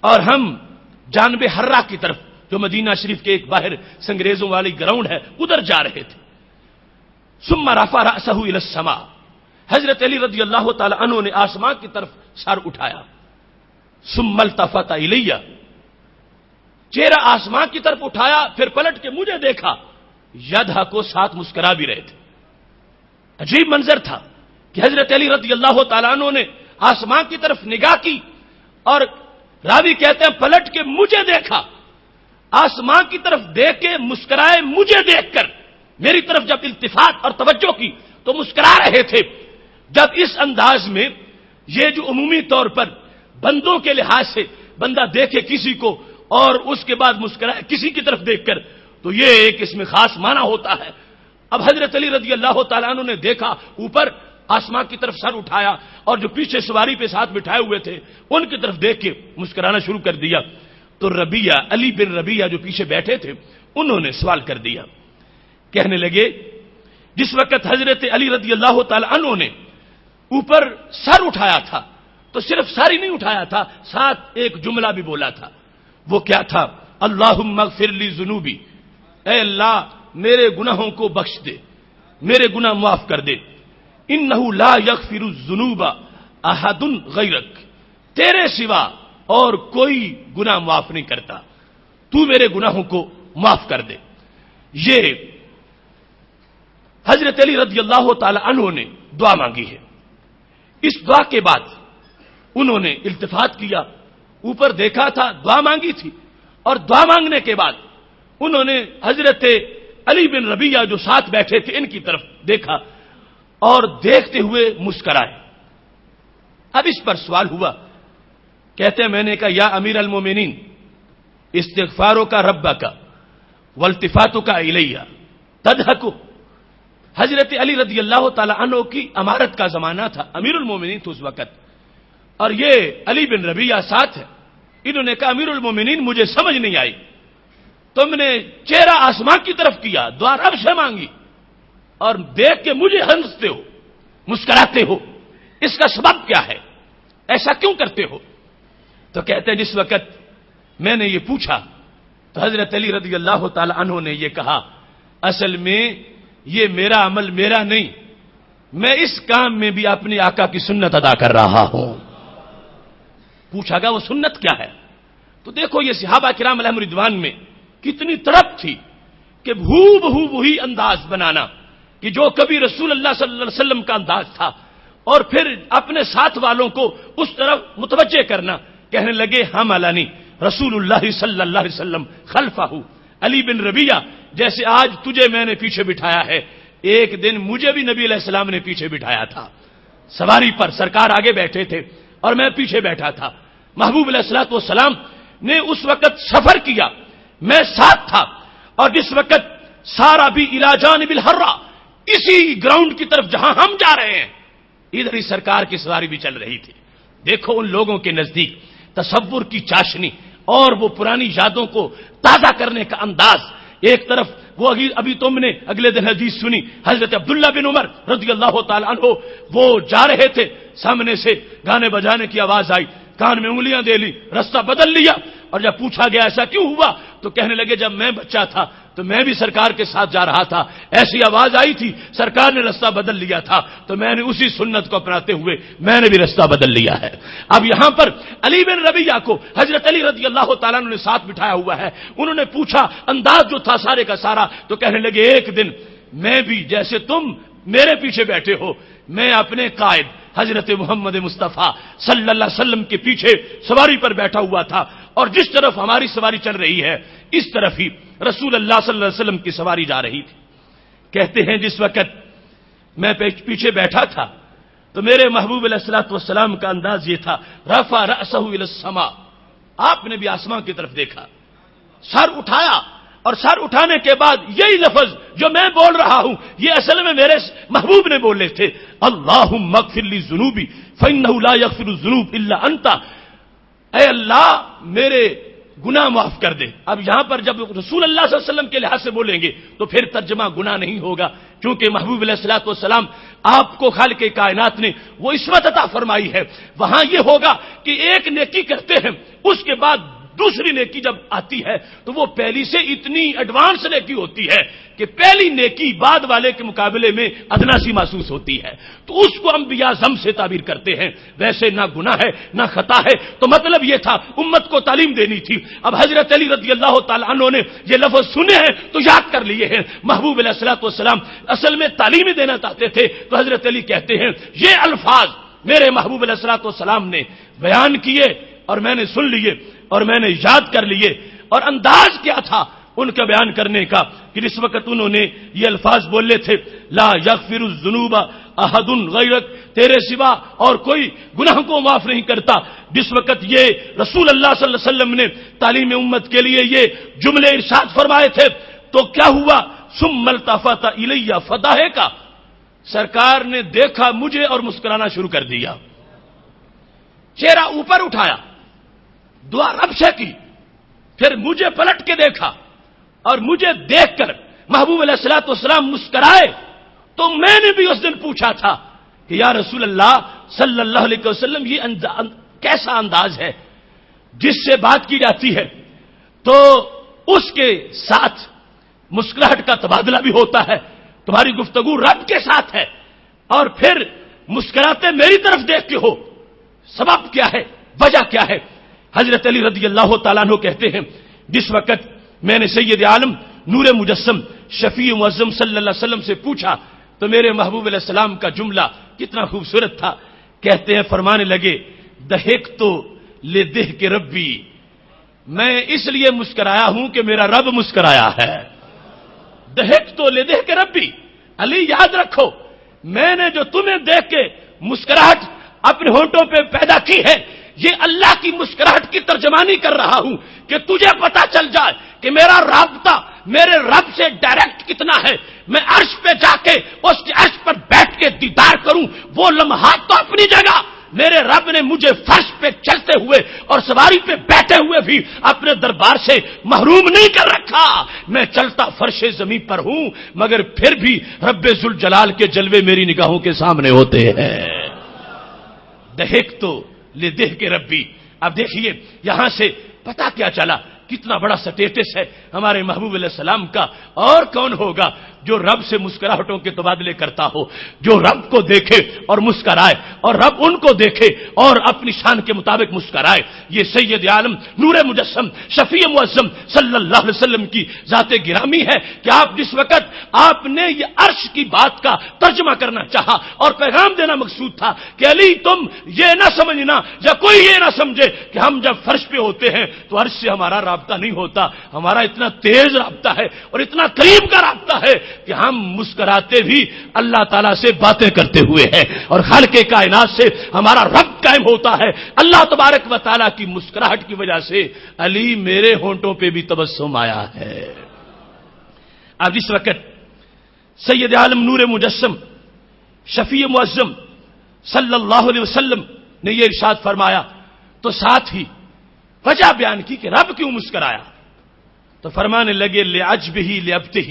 اور ہم جانب حرہ کی طرف جو مدینہ شریف کے ایک باہر سنگریزوں والی گراؤنڈ ہے ادھر جا رہے تھے۔ ثم رفع رأسه الى السماء، حضرت علی رضی اللہ تعالی عنہ نے آسمان کی طرف سر اٹھایا، ثم التفت الی، چہرہ آسمان کی طرف اٹھایا، پھر پلٹ کے مجھے دیکھا، یدھا کو ساتھ مسکرا بھی رہے تھے۔ عجیب منظر تھا کہ حضرت علی رضی اللہ تعالیٰ عنہ نے آسمان کی طرف نگاہ کی اور راوی کہتے ہیں پلٹ کے مجھے دیکھا، آسمان کی طرف دیکھ کے مسکرائے، مجھے دیکھ کر میری طرف جب التفات اور توجہ کی تو مسکرا رہے تھے۔ جب اس انداز میں یہ جو عمومی طور پر بندوں کے لحاظ سے بندہ دیکھے کسی کو اور اس کے بعد مسکرائے کسی کی طرف دیکھ کر، تو یہ ایک اس میں خاص معنی ہوتا ہے۔ اب حضرت علی رضی اللہ تعالیٰ عنہ نے دیکھا، اوپر آسمان کی طرف سر اٹھایا، اور جو پیچھے سواری پہ ساتھ بٹھائے ہوئے تھے ان کی طرف دیکھ کے مسکرانا شروع کر دیا۔ تو ربیہ، علی بن ربیہ جو پیچھے بیٹھے تھے، انہوں نے سوال کر دیا، کہنے لگے جس وقت حضرت علی رضی اللہ تعالی عنہ نے اوپر سر اٹھایا تھا تو صرف سر ہی نہیں اٹھایا تھا، ساتھ ایک جملہ بھی بولا تھا۔ وہ کیا تھا؟ اللہم اغفر لی ذنوبی، اے اللہ میرے گناہوں کو بخش دے، میرے گناہ معاف کر دے۔ انہ لا یغفر الذنوب احد غیرک، تیرے سوا اور کوئی گناہ معاف نہیں کرتا، تو میرے گناہوں کو معاف کر دے۔ یہ حضرت علی رضی اللہ تعالی عنہ نے دعا مانگی ہے۔ اس دعا کے بعد انہوں نے التفات کیا، اوپر دیکھا تھا، دعا مانگی تھی، اور دعا مانگنے کے بعد انہوں نے حضرت علی بن ربیہ جو ساتھ بیٹھے تھے ان کی طرف دیکھا اور دیکھتے ہوئے مسکرائے۔ اب اس پر سوال ہوا، کہتے ہیں میں نے کہا یا امیر المومنین استغفاروں کا ربا کا والتفاتوں کا الیہ تدحکو، حضرت علی رضی اللہ تعالی عنہ کی امارت کا زمانہ تھا، امیر المومنین تھے اس وقت، اور یہ علی بن ربیہ ساتھ ہے۔ انہوں نے کہا امیر المومنین مجھے سمجھ نہیں آئی، تم نے چہرہ آسمان کی طرف کیا، دعا رب سے مانگی، اور دیکھ کے مجھے ہنستے ہو، مسکراتے ہو، اس کا سبب کیا ہے؟ ایسا کیوں کرتے ہو؟ تو کہتے ہیں جس وقت میں نے یہ پوچھا تو حضرت علی رضی اللہ تعالی عنہ نے یہ کہا اصل میں یہ میرا عمل میرا نہیں، میں اس کام میں بھی اپنے آقا کی سنت ادا کر رہا ہوں۔ پوچھا گا وہ سنت کیا ہے؟ تو دیکھو یہ صحابہ کرام علیہم رضوان میں کتنی تڑپ تھی کہ ہو بہو وہی انداز بنانا کہ جو کبھی رسول اللہ صلی اللہ علیہ وسلم کا انداز تھا، اور پھر اپنے ساتھ والوں کو اس طرف متوجہ کرنا۔ کہنے لگے ہم علانی رسول اللہ صلی اللہ علیہ وسلم خلفہ، علی بن ربیہ جیسے آج تجھے میں نے پیچھے بٹھایا ہے، ایک دن مجھے بھی نبی علیہ السلام نے پیچھے بٹھایا تھا، سواری پر سرکار آگے بیٹھے تھے اور میں پیچھے بیٹھا تھا۔ محبوب علیہ الصلوۃ والسلام نے اس وقت سفر کیا، میں ساتھ تھا، اور جس وقت سارا بھی الی جانب الحرہ، اسی گراؤنڈ کی طرف جہاں ہم جا رہے ہیں، ادھر ہی سرکار کی سواری بھی چل رہی تھی۔ دیکھو ان لوگوں کے نزدیک تصور کی چاشنی اور وہ پرانی یادوں کو تازہ کرنے کا انداز، ایک طرف وہ ابھی تم نے اگلے دن حدیث سنی، حضرت عبداللہ بن عمر رضی اللہ تعالی عنہ وہ جا رہے تھے، سامنے سے گانے بجانے کی آواز آئی، کان میں انگلیاں دے لی، رستہ بدل لیا، اور جب پوچھا گیا ایسا کیوں ہوا تو کہنے لگے جب میں بچہ تھا تو میں بھی سرکار کے ساتھ جا رہا تھا، ایسی آواز آئی تھی، سرکار نے رستہ بدل لیا تھا، تو میں نے اسی سنت کو اپناتے ہوئے میں نے بھی رستہ بدل لیا ہے۔ اب یہاں پر علی بن ربیہ کو حضرت علی رضی اللہ تعالیٰ عنہ نے ساتھ بٹھایا ہوا ہے، انہوں نے پوچھا، انداز جو تھا سارے کا سارا، تو کہنے لگے ایک دن میں بھی جیسے تم میرے پیچھے بیٹھے ہو، میں اپنے قائد حضرت محمد مصطفیٰ صلی اللہ علیہ وسلم کے پیچھے سواری پر بیٹھا ہوا تھا، اور جس طرف ہماری سواری چل رہی ہے اس طرف ہی رسول اللہ صلی اللہ علیہ وسلم کی سواری جا رہی تھی۔ کہتے ہیں جس وقت میں پیچھے بیٹھا تھا تو میرے محبوب علیہ الصلوۃ والسلام کا انداز یہ تھا، رفع رأسہ الی السماء، آپ نے بھی آسمان کی طرف دیکھا، سر اٹھایا، اور سر اٹھانے کے بعد یہی لفظ جو میں بول رہا ہوں یہ اصل میں میرے محبوب نے بولے تھے، اللہم اغفر لی ذنوبی فانہ لا یغفر الذنوب الا انت، اے اللہ میرے گناہ معاف کر دے۔ اب یہاں پر جب رسول اللہ صلی اللہ علیہ وسلم کے لحاظ سے بولیں گے تو پھر ترجمہ گناہ نہیں ہوگا، چونکہ محبوب علیہ الصلوۃ والسلام آپ کو خالق کائنات نے وہ عصمت عطا فرمائی ہے، وہاں یہ ہوگا کہ ایک نیکی کرتے ہیں، اس کے بعد دوسری نیکی جب آتی ہے تو وہ پہلی سے اتنی ایڈوانس نیکی ہوتی ہے کہ پہلی نیکی بعد والے کے مقابلے میں ادنا سی محسوس ہوتی ہے، تو اس کو انبیاء ذم سے تعبیر کرتے ہیں۔ ویسے نہ گناہ ہے نہ خطا ہے، تو مطلب یہ تھا امت کو تعلیم دینی تھی۔ اب حضرت علی رضی اللہ تعالی عنہ نے یہ لفظ سنے ہیں تو یاد کر لیے ہیں۔ محبوب علیہ الصلوۃ والسلام اصل میں تعلیم ہی دینا چاہتے تھے، تو حضرت علی کہتے ہیں یہ الفاظ میرے محبوب علیہ الصلوۃ والسلام نے بیان کیے اور میں نے سن لیے اور میں نے یاد کر لیے، اور انداز کیا تھا ان کا بیان کرنے کا کہ جس وقت انہوں نے یہ الفاظ بولے تھے، لا یغفر الذنوب احد غیرک، تیرے سوا اور کوئی گناہ کو معاف نہیں کرتا، جس وقت یہ رسول اللہ صلی اللہ علیہ وسلم نے تعلیم امت کے لیے یہ جملے ارشاد فرمائے تھے تو کیا ہوا؟ ثم التفت الی فضحک، سرکار نے دیکھا مجھے اور مسکرانا شروع کر دیا، چہرہ اوپر اٹھایا، دعا رب سے کی، پھر مجھے پلٹ کے دیکھا اور مجھے دیکھ کر محبوب علیہ الصلوۃ والسلام مسکرائے، تو میں نے بھی اس دن پوچھا تھا کہ یا رسول اللہ صلی اللہ علیہ وسلم یہ کیسا انداز ہے جس سے بات کی جاتی ہے تو اس کے ساتھ مسکراہٹ کا تبادلہ بھی ہوتا ہے، تمہاری گفتگو رب کے ساتھ ہے اور پھر مسکراتے میری طرف دیکھ کے ہو، سبب کیا ہے، وجہ کیا ہے؟ حضرت علی رضی اللہ تعالیٰ عنہ کہتے ہیں جس وقت میں نے سید عالم نور مجسم شفیع معظم صلی اللہ علیہ وسلم سے پوچھا تو میرے محبوب علیہ السلام کا جملہ کتنا خوبصورت تھا، کہتے ہیں فرمانے لگے دہک تو لے دہ کے ربی، میں اس لیے مسکرایا ہوں کہ میرا رب مسکرایا ہے، دہک تو لے دہ کے ربی، علی یاد رکھو میں نے جو تمہیں دیکھ کے مسکراہٹ اپنے ہونٹوں پہ پیدا کی ہے یہ اللہ کی مسکراہٹ کی ترجمانی کر رہا ہوں کہ تجھے پتا چل جائے کہ میرا رابطہ میرے رب سے ڈائریکٹ کتنا ہے، میں عرش پہ جا کے اس کے عرش پر بیٹھ کے دیدار کروں، وہ لمحات تو اپنی جگہ میرے رب نے مجھے فرش پہ چلتے ہوئے اور سواری پہ بیٹھے ہوئے بھی اپنے دربار سے محروم نہیں کر رکھا، میں چلتا فرش زمین پر ہوں مگر پھر بھی رب ذوالجلال کے جلوے میری نگاہوں کے سامنے ہوتے ہیں، دہک تو لے دہ کے ربی۔ اب دیکھیے یہاں سے پتا کیا چلا کتنا بڑا سٹیٹس ہے ہمارے محبوب علیہ السلام کا، اور کون ہوگا جو رب سے مسکراہٹوں کے تبادلے کرتا ہو، جو رب کو دیکھے اور مسکرائے اور رب ان کو دیکھے اور اپنی شان کے مطابق مسکرائے، یہ سید عالم نور مجسم شفیع معظم صلی اللہ علیہ وسلم کی ذات گرامی ہے کہ آپ جس وقت آپ نے یہ عرش کی بات کا ترجمہ کرنا چاہا اور پیغام دینا مقصود تھا کہ علی تم یہ نہ سمجھنا یا کوئی یہ نہ سمجھے کہ ہم جب فرش پہ ہوتے ہیں تو عرش سے ہمارا رابطہ نہیں ہوتا، ہمارا اتنا تیز رابطہ ہے اور اتنا قریب کا رابطہ ہے کہ ہم مسکراتے بھی اللہ تعالیٰ سے باتیں کرتے ہوئے ہیں اور خالق کائنات سے ہمارا رب قائم ہوتا ہے، اللہ تبارک و تعالیٰ کی مسکراہٹ کی وجہ سے علی میرے ہونٹوں پہ بھی تبسم آیا ہے۔ اب اس وقت سید عالم نور مجسم شفیع معظم صلی اللہ علیہ وسلم نے یہ ارشاد فرمایا تو ساتھ ہی وجہ بیان کی کہ رب کیوں مسکرایا، تو فرمانے لگے لعجبہ لعبتہ،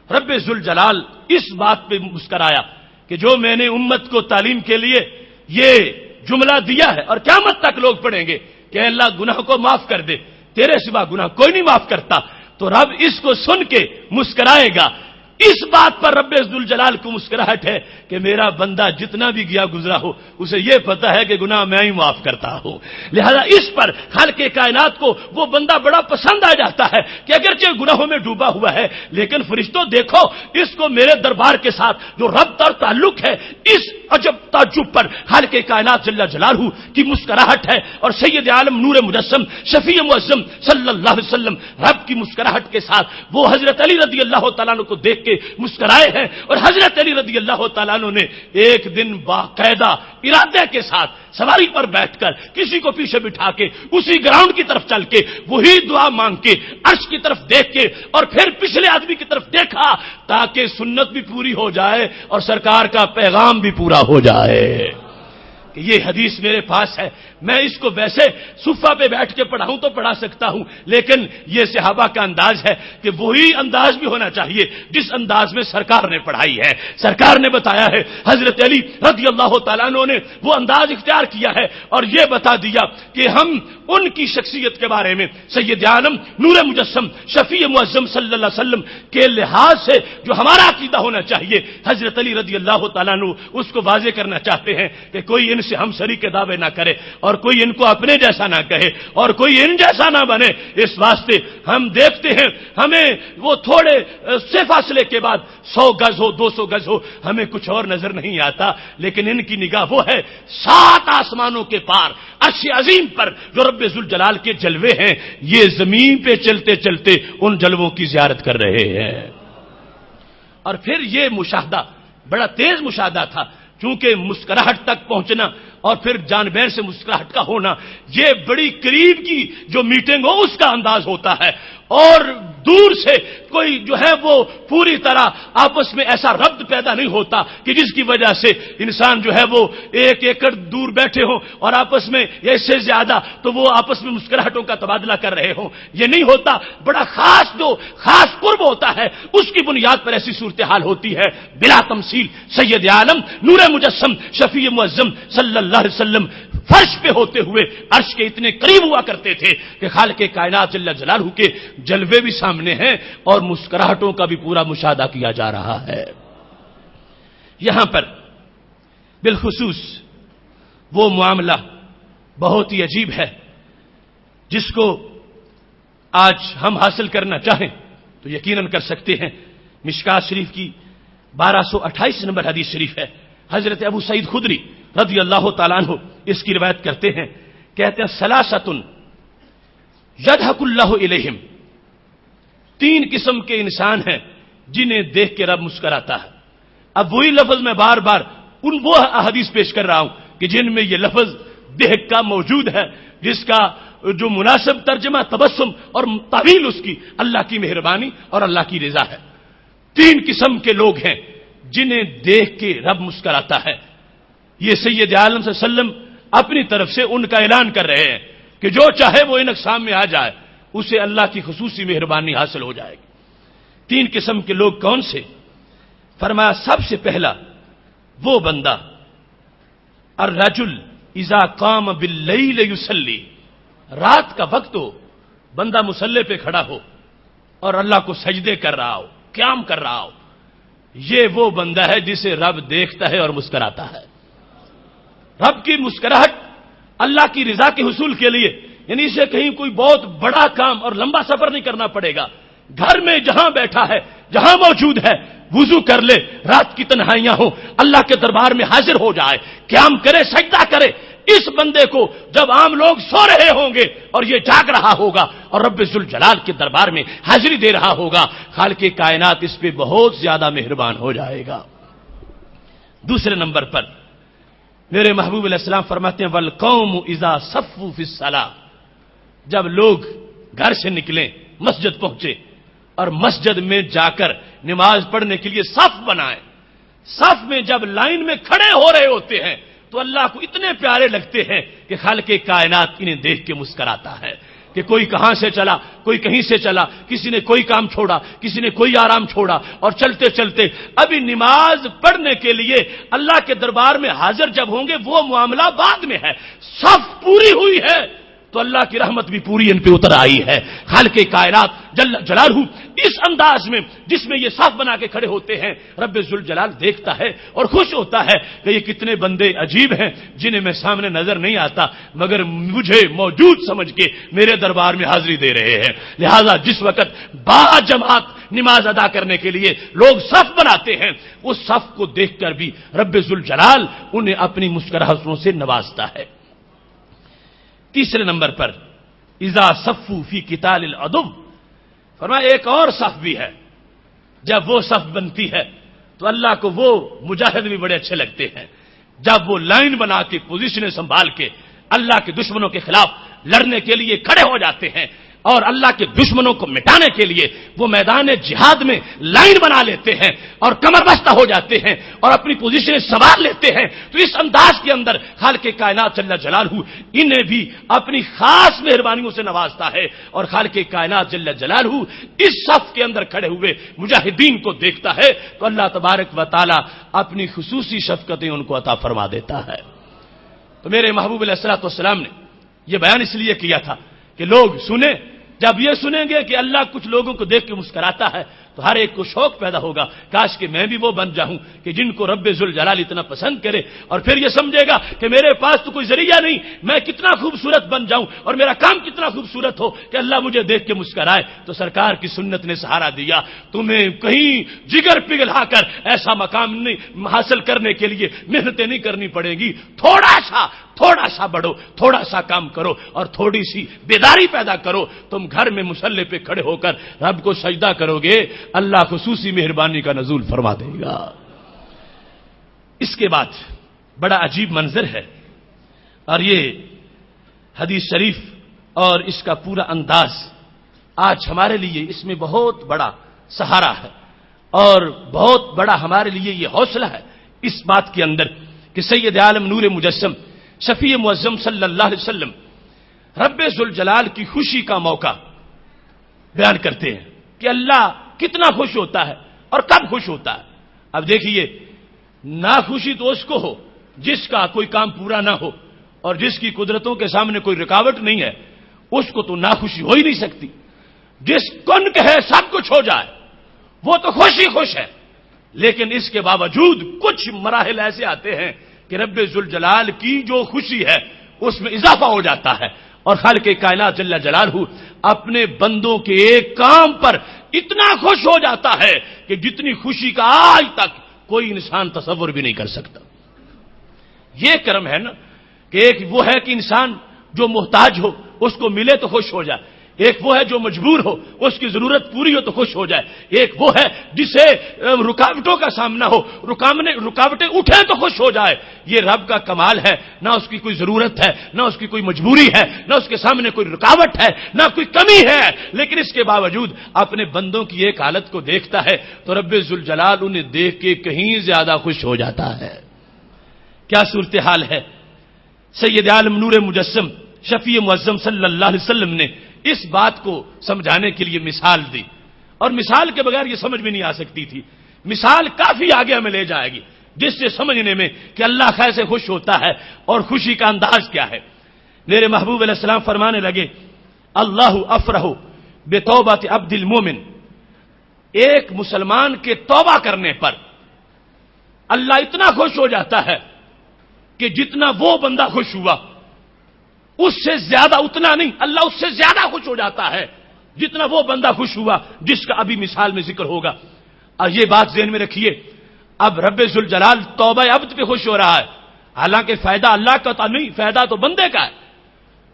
رب ذوالجلال اس بات پہ مسکرایا کہ جو میں نے امت کو تعلیم کے لیے یہ جملہ دیا ہے اور قیامت تک لوگ پڑھیں گے کہ اللہ گناہ کو معاف کر دے، تیرے سوا گناہ کوئی نہیں معاف کرتا، تو رب اس کو سن کے مسکرائے گا۔ اس بات پر رب ذوالجلال کو مسکراہٹ ہے کہ میرا بندہ جتنا بھی گیا گزرا ہو اسے یہ پتا ہے کہ گناہ میں ہی معاف کرتا ہوں، لہذا اس پر خالق کائنات کو وہ بندہ بڑا پسند آ جاتا ہے کہ اگرچہ گناہوں میں ڈوبا ہوا ہے لیکن فرشتوں دیکھو اس کو میرے دربار کے ساتھ جو ربط اور تعلق ہے، اس عجب تعجب پر خالق کائنات جل جلالہ کی مسکراہٹ ہے، اور سید عالم نور مجسم شفیع معظم صلی اللہ علیہ وسلم رب کی مسکراہٹ کے ساتھ وہ حضرت علی رضی اللہ تعالیٰ عنہ کو دیکھ کے مسکرائے ہیں، اور حضرت علی رضی اللہ تعالیٰ عنہ نے ایک دن باقاعدہ ارادے کے ساتھ سواری پر بیٹھ کر کسی کو پیچھے بٹھا کے اسی گراؤنڈ کی طرف چل کے وہی دعا مانگ کے عرش کی طرف دیکھ کے اور پھر پچھلے آدمی کی طرف دیکھا تاکہ سنت بھی پوری ہو جائے اور سرکار کا پیغام بھی پورا ہو جائے۔ کہ یہ حدیث میرے پاس ہے، میں اس کو ویسے صفہ پہ بیٹھ کے پڑھاؤں تو پڑھا سکتا ہوں، لیکن یہ صحابہ کا انداز ہے کہ وہی انداز بھی ہونا چاہیے جس انداز میں سرکار نے پڑھائی ہے۔ سرکار نے بتایا ہے، حضرت علی رضی اللہ تعالیٰ عنہ نے وہ انداز اختیار کیا ہے اور یہ بتا دیا کہ ہم ان کی شخصیت کے بارے میں سید عالم نور مجسم شفیع معظم صلی اللہ علیہ وسلم کے لحاظ سے جو ہمارا عقیدہ ہونا چاہیے، حضرت علی رضی اللہ تعالیٰ عنہ اس کو واضح کرنا چاہتے ہیں کہ کوئی ان سے ہم سری کے دعوے نہ کرے اور کوئی ان کو اپنے جیسا نہ کہے اور کوئی ان جیسا نہ بنے۔ اس واسطے ہم دیکھتے ہیں ہمیں وہ تھوڑے سے فاصلے کے بعد 100 گز ہو 200 گز ہو ہمیں کچھ اور نظر نہیں آتا، لیکن ان کی نگاہ وہ ہے 7 آسمانوں کے پار عرش عظیم پر جو رب ذوالجلال کے جلوے ہیں، یہ زمین پہ چلتے چلتے ان جلووں کی زیارت کر رہے ہیں۔ اور پھر یہ مشاہدہ بڑا تیز مشاہدہ تھا، چونکہ مسکراہٹ تک پہنچنا اور پھر جانبین سے مسکراہٹ کا ہونا، یہ بڑی قریب کی جو میٹنگ ہو اس کا انداز ہوتا ہے، اور دور سے کوئی جو ہے وہ پوری طرح آپس میں ایسا ربط پیدا نہیں ہوتا کہ جس کی وجہ سے انسان جو ہے وہ 1 ایکڑ دور بیٹھے ہوں اور آپس میں یا اس سے زیادہ تو وہ آپس میں مسکراہٹوں کا تبادلہ کر رہے ہوں، یہ نہیں ہوتا۔ بڑا خاص قرب ہوتا ہے، اس کی بنیاد پر ایسی صورتحال ہوتی ہے۔ بلا تمثیل سید عالم نور مجسم شفیع معظم صلی اللہ علیہ وسلم فرش پہ ہوتے ہوئے عرش کے اتنے قریب ہوا کرتے تھے کہ خالق کائنات جل جلالہ کے جلوے بھی سامنے ہیں اور مسکراہٹوں کا بھی پورا مشاہدہ کیا جا رہا ہے۔ یہاں پر بالخصوص وہ معاملہ بہت ہی عجیب ہے جس کو آج ہم حاصل کرنا چاہیں تو یقیناً کر سکتے ہیں۔ مشکات شریف کی 1228 نمبر حدیث شریف ہے، حضرت ابو سعید خدری رضی اللہ تعالیٰ عنہ اس کی روایت کرتے ہیں، کہتے ہیں ثلاثۃ یضحک اللہ الیہم، 3 قسم کے انسان ہیں جنہیں دیکھ کے رب مسکراتا ہے۔ اب وہی لفظ میں بار بار وہ احادیث پیش کر رہا ہوں کہ جن میں یہ لفظ دیکھ کا موجود ہے، جس کا جو مناسب ترجمہ تبسم اور تعویل اس کی اللہ کی مہربانی اور اللہ کی رضا ہے۔ 3 قسم کے لوگ ہیں جنہیں دیکھ کے رب مسکراتا ہے۔ یہ سید عالم صلی اللہ علیہ وسلم اپنی طرف سے ان کا اعلان کر رہے ہیں کہ جو چاہے وہ ان اقسام میں آ جائے اسے اللہ کی خصوصی مہربانی حاصل ہو جائے گی۔ 3 قسم کے لوگ کون سے؟ فرمایا سب سے پہلا وہ بندہ الرجل اذا قام باللیل یصلی، رات کا وقت ہو، بندہ مصلی پہ کھڑا ہو اور اللہ کو سجدے کر رہا ہو، قیام کر رہا ہو، یہ وہ بندہ ہے جسے رب دیکھتا ہے اور مسکراتا ہے۔ رب کی مسکراہٹ اللہ کی رضا کے حصول کے لیے، یعنی اسے کہیں کوئی بہت بڑا کام اور لمبا سفر نہیں کرنا پڑے گا، گھر میں جہاں بیٹھا ہے، جہاں موجود ہے، وضو کر لے، رات کی تنہائیاں ہوں، اللہ کے دربار میں حاضر ہو جائے، قیام کرے، سجدہ کرے۔ اس بندے کو جب عام لوگ سو رہے ہوں گے اور یہ جاگ رہا ہوگا اور رب ذوالجلال کے دربار میں حاضری دے رہا ہوگا، خالق کائنات اس پہ بہت زیادہ مہربان ہو جائے گا۔ دوسرے نمبر پر میرے محبوب علیہ السلام فرماتے ہیں والقوم اذا صفوا فی الصلاۃ، جب لوگ گھر سے نکلیں، مسجد پہنچے اور مسجد میں جا کر نماز پڑھنے کے لیے صف بنائیں، صف میں جب لائن میں کھڑے ہو رہے ہوتے ہیں تو اللہ کو اتنے پیارے لگتے ہیں کہ خالق کائنات انہیں دیکھ کے مسکراتا ہے کہ کوئی کہاں سے چلا، کوئی کہیں سے چلا، کسی نے کوئی کام چھوڑا، کسی نے کوئی آرام چھوڑا، اور چلتے چلتے ابھی نماز پڑھنے کے لیے اللہ کے دربار میں حاضر جب ہوں گے وہ معاملہ بعد میں ہے، صف پوری ہوئی ہے تو اللہ کی رحمت بھی پوری ان پہ اتر آئی ہے۔ خالق کائنات جل جلالہ اس انداز میں جس میں یہ صف بنا کے کھڑے ہوتے ہیں رب ذوالجلال دیکھتا ہے اور خوش ہوتا ہے کہ یہ کتنے بندے عجیب ہیں جنہیں میں سامنے نظر نہیں آتا مگر مجھے موجود سمجھ کے میرے دربار میں حاضری دے رہے ہیں۔ لہذا جس وقت با جماعت نماز ادا کرنے کے لیے لوگ صف بناتے ہیں، اس صف کو دیکھ کر بھی رب ذوالجلال انہیں اپنی مسکراہٹوں سے نوازتا ہے۔ تیسرے نمبر پر اذا صفوا فی قتال العدو، فرمایا ایک اور صف بھی ہے، جب وہ صف بنتی ہے تو اللہ کو وہ مجاہد بھی بڑے اچھے لگتے ہیں، جب وہ لائن بنا کے پوزیشنیں سنبھال کے اللہ کے دشمنوں کے خلاف لڑنے کے لیے کھڑے ہو جاتے ہیں، اور اللہ کے دشمنوں کو مٹانے کے لیے وہ میدان جہاد میں لائن بنا لیتے ہیں اور کمر بستہ ہو جاتے ہیں اور اپنی پوزیشن سنوار لیتے ہیں، تو اس انداز کے اندر خالق کائنات جل جلالہ انہیں بھی اپنی خاص مہربانیوں سے نوازتا ہے، اور خالق کائنات جل جلالہ اس صف کے اندر کھڑے ہوئے مجاہدین کو دیکھتا ہے تو اللہ تبارک و تعالی اپنی خصوصی شفقتیں ان کو عطا فرما دیتا ہے۔ تو میرے محبوب علیہ الصلوۃ والسلام نے یہ بیان اس لیے کیا تھا کہ لوگ سنیں، جب یہ سنیں گے کہ اللہ کچھ لوگوں کو دیکھ کے مسکراتا ہے تو ہر ایک کو شوق پیدا ہوگا، کاش کہ میں بھی وہ بن جاؤں کہ جن کو رب ذوالجلال اتنا پسند کرے، اور پھر یہ سمجھے گا کہ میرے پاس تو کوئی ذریعہ نہیں، میں کتنا خوبصورت بن جاؤں اور میرا کام کتنا خوبصورت ہو کہ اللہ مجھے دیکھ کے مسکرائے۔ تو سرکار کی سنت نے سہارا دیا، تمہیں کہیں جگر پگھلا کر ایسا مقام نہیں حاصل کرنے کے لیے محنتیں نہیں کرنی پڑیں گی، تھوڑا سا بڑھو، تھوڑا سا کام کرو اور تھوڑی سی بیداری پیدا کرو، تم گھر میں مصلی پہ کھڑے ہو کر رب کو سجدہ کرو گے، اللہ خصوصی مہربانی کا نزول فرما دے گا۔ اس کے بعد بڑا عجیب منظر ہے، اور یہ حدیث شریف اور اس کا پورا انداز آج ہمارے لیے اس میں بہت بڑا سہارا ہے، اور بہت بڑا ہمارے لیے یہ حوصلہ ہے اس بات کے اندر کہ سید عالم نور مجسم شفیع معظم صلی اللہ علیہ وسلم رب ذوالجلال کی خوشی کا موقع بیان کرتے ہیں کہ اللہ کتنا خوش ہوتا ہے اور کب خوش ہوتا ہے۔ اب دیکھیے، ناخوشی تو اس کو ہو جس کا کوئی کام پورا نہ ہو اور جس کی قدرتوں کے سامنے کوئی رکاوٹ نہیں ہے، اس کو تو ناخوشی ہو ہی نہیں سکتی۔ جس کن کہے سب کچھ ہو جائے وہ تو خوش ہی خوش ہے، لیکن اس کے باوجود کچھ مراحل ایسے آتے ہیں کہ رب ذوالجلال کی جو خوشی ہے اس میں اضافہ ہو جاتا ہے، اور خالق کائنات جل جلالہ اپنے بندوں کے ایک کام پر اتنا خوش ہو جاتا ہے کہ جتنی خوشی کا آج تک کوئی انسان تصور بھی نہیں کر سکتا۔ یہ کرم ہے نا کہ ایک وہ ہے کہ انسان جو محتاج ہو اس کو ملے تو خوش ہو جائے، ایک وہ ہے جو مجبور ہو اس کی ضرورت پوری ہو تو خوش ہو جائے، ایک وہ ہے جسے رکاوٹوں کا سامنا ہو، رکاوٹیں اٹھیں تو خوش ہو جائے۔ یہ رب کا کمال ہے، نہ اس کی کوئی ضرورت ہے، نہ اس کی کوئی مجبوری ہے، نہ اس کے سامنے کوئی رکاوٹ ہے، نہ کوئی کمی ہے، لیکن اس کے باوجود اپنے بندوں کی ایک حالت کو دیکھتا ہے تو رب ذوالجلال انہیں دیکھ کے کہیں زیادہ خوش ہو جاتا ہے۔ کیا صورتحال ہے؟ سید عالم نور مجسم شفیع معظم صلی اللہ علیہ وسلم نے اس بات کو سمجھانے کے لیے مثال دی، اور مثال کے بغیر یہ سمجھ میں نہیں آ سکتی تھی۔ مثال کافی آگے ہمیں لے جائے گی جس سے سمجھنے میں کہ اللہ کیسے خوش ہوتا ہے اور خوشی کا انداز کیا ہے۔ میرے محبوب علیہ السلام فرمانے لگے، اللہ افرح بتوبۃ عبد المومن، ایک مسلمان کے توبہ کرنے پر اللہ اتنا خوش ہو جاتا ہے کہ جتنا وہ بندہ خوش ہوا اس سے زیادہ، اتنا نہیں، اللہ اس سے زیادہ خوش ہو جاتا ہے جتنا وہ بندہ خوش ہوا جس کا ابھی مثال میں ذکر ہوگا۔ اور یہ بات ذہن میں رکھیے، اب رب ذوالجلال توبہ عبد پہ خوش ہو رہا ہے، حالانکہ فائدہ اللہ کا تو نہیں، فائدہ تو بندے کا ہے۔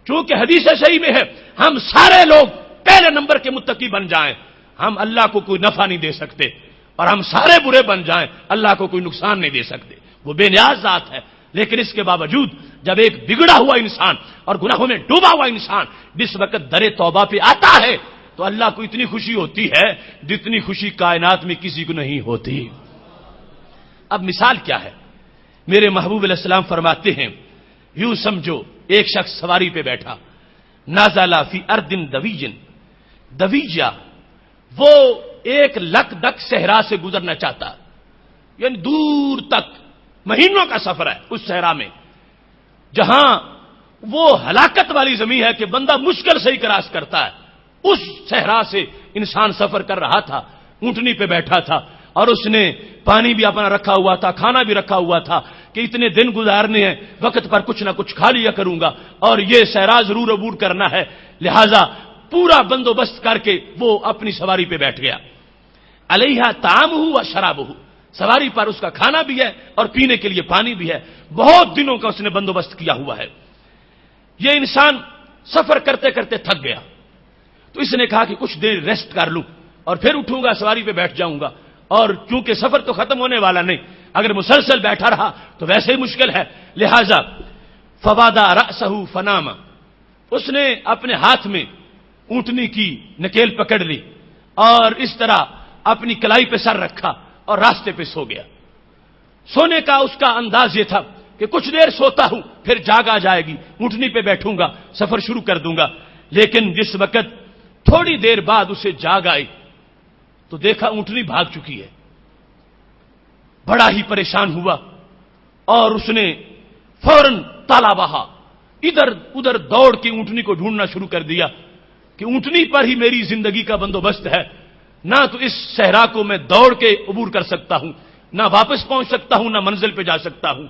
چونکہ حدیث صحیح میں ہے ہم سارے لوگ پہلے نمبر کے متقی بن جائیں، ہم اللہ کو کوئی نفع نہیں دے سکتے، اور ہم سارے برے بن جائیں اللہ کو کوئی نقصان نہیں دے سکتے، وہ بے نیاز ذات ہے۔ لیکن اس کے باوجود جب ایک بگڑا ہوا انسان اور گناہوں میں ڈوبا ہوا انسان جس وقت در توبہ پہ آتا ہے تو اللہ کو اتنی خوشی ہوتی ہے جتنی خوشی کائنات میں کسی کو نہیں ہوتی۔ اب مثال کیا ہے؟ میرے محبوب علیہ السلام فرماتے ہیں، یوں سمجھو ایک شخص سواری پہ بیٹھا، نازل فی ارض دویجن، دویجہ وہ ایک لک دک صحرا سے گزرنا چاہتا، یعنی دور تک مہینوں کا سفر ہے اس صحرا میں، جہاں وہ ہلاکت والی زمین ہے کہ بندہ مشکل سے ہی کراس کرتا ہے، اس صحرا سے انسان سفر کر رہا تھا، اونٹنی پہ بیٹھا تھا، اور اس نے پانی بھی اپنا رکھا ہوا تھا، کھانا بھی رکھا ہوا تھا کہ اتنے دن گزارنے ہیں، وقت پر کچھ نہ کچھ کھا لیا کروں گا، اور یہ صحرا ضرور عبور کرنا ہے، لہذا پورا بندوبست کر کے وہ اپنی سواری پہ بیٹھ گیا۔ علیہا طعامہ و شرابہ، سواری پر اس کا کھانا بھی ہے اور پینے کے لیے پانی بھی ہے، بہت دنوں کا اس نے بندوبست کیا ہوا ہے۔ یہ انسان سفر کرتے کرتے تھک گیا تو اس نے کہا کہ کچھ دیر ریسٹ کر لوں اور پھر اٹھوں گا، سواری پہ بیٹھ جاؤں گا، اور چونکہ سفر تو ختم ہونے والا نہیں، اگر مسلسل بیٹھا رہا تو ویسے ہی مشکل ہے، لہذا فوادہ رأسہ فنام، اس نے اپنے ہاتھ میں اونٹنی کی نکیل پکڑ لی اور اس طرح اپنی کلائی پہ سر رکھا اور راستے پہ سو گیا۔ سونے کا اس کا انداز یہ تھا کہ کچھ دیر سوتا ہوں پھر جاگ آ جائے گی، اونٹنی پہ بیٹھوں گا، سفر شروع کر دوں گا۔ لیکن جس وقت تھوڑی دیر بعد اسے جاگ آئی تو دیکھا اونٹنی بھاگ چکی ہے۔ بڑا ہی پریشان ہوا اور اس نے فوراً تالا بہا، ادھر ادھر دوڑ کے اونٹنی کو ڈھونڈنا شروع کر دیا کہ اونٹنی پر ہی میری زندگی کا بندوبست ہے، نہ تو اس صحرا کو میں دوڑ کے عبور کر سکتا ہوں، نہ واپس پہنچ سکتا ہوں، نہ منزل پہ جا سکتا ہوں،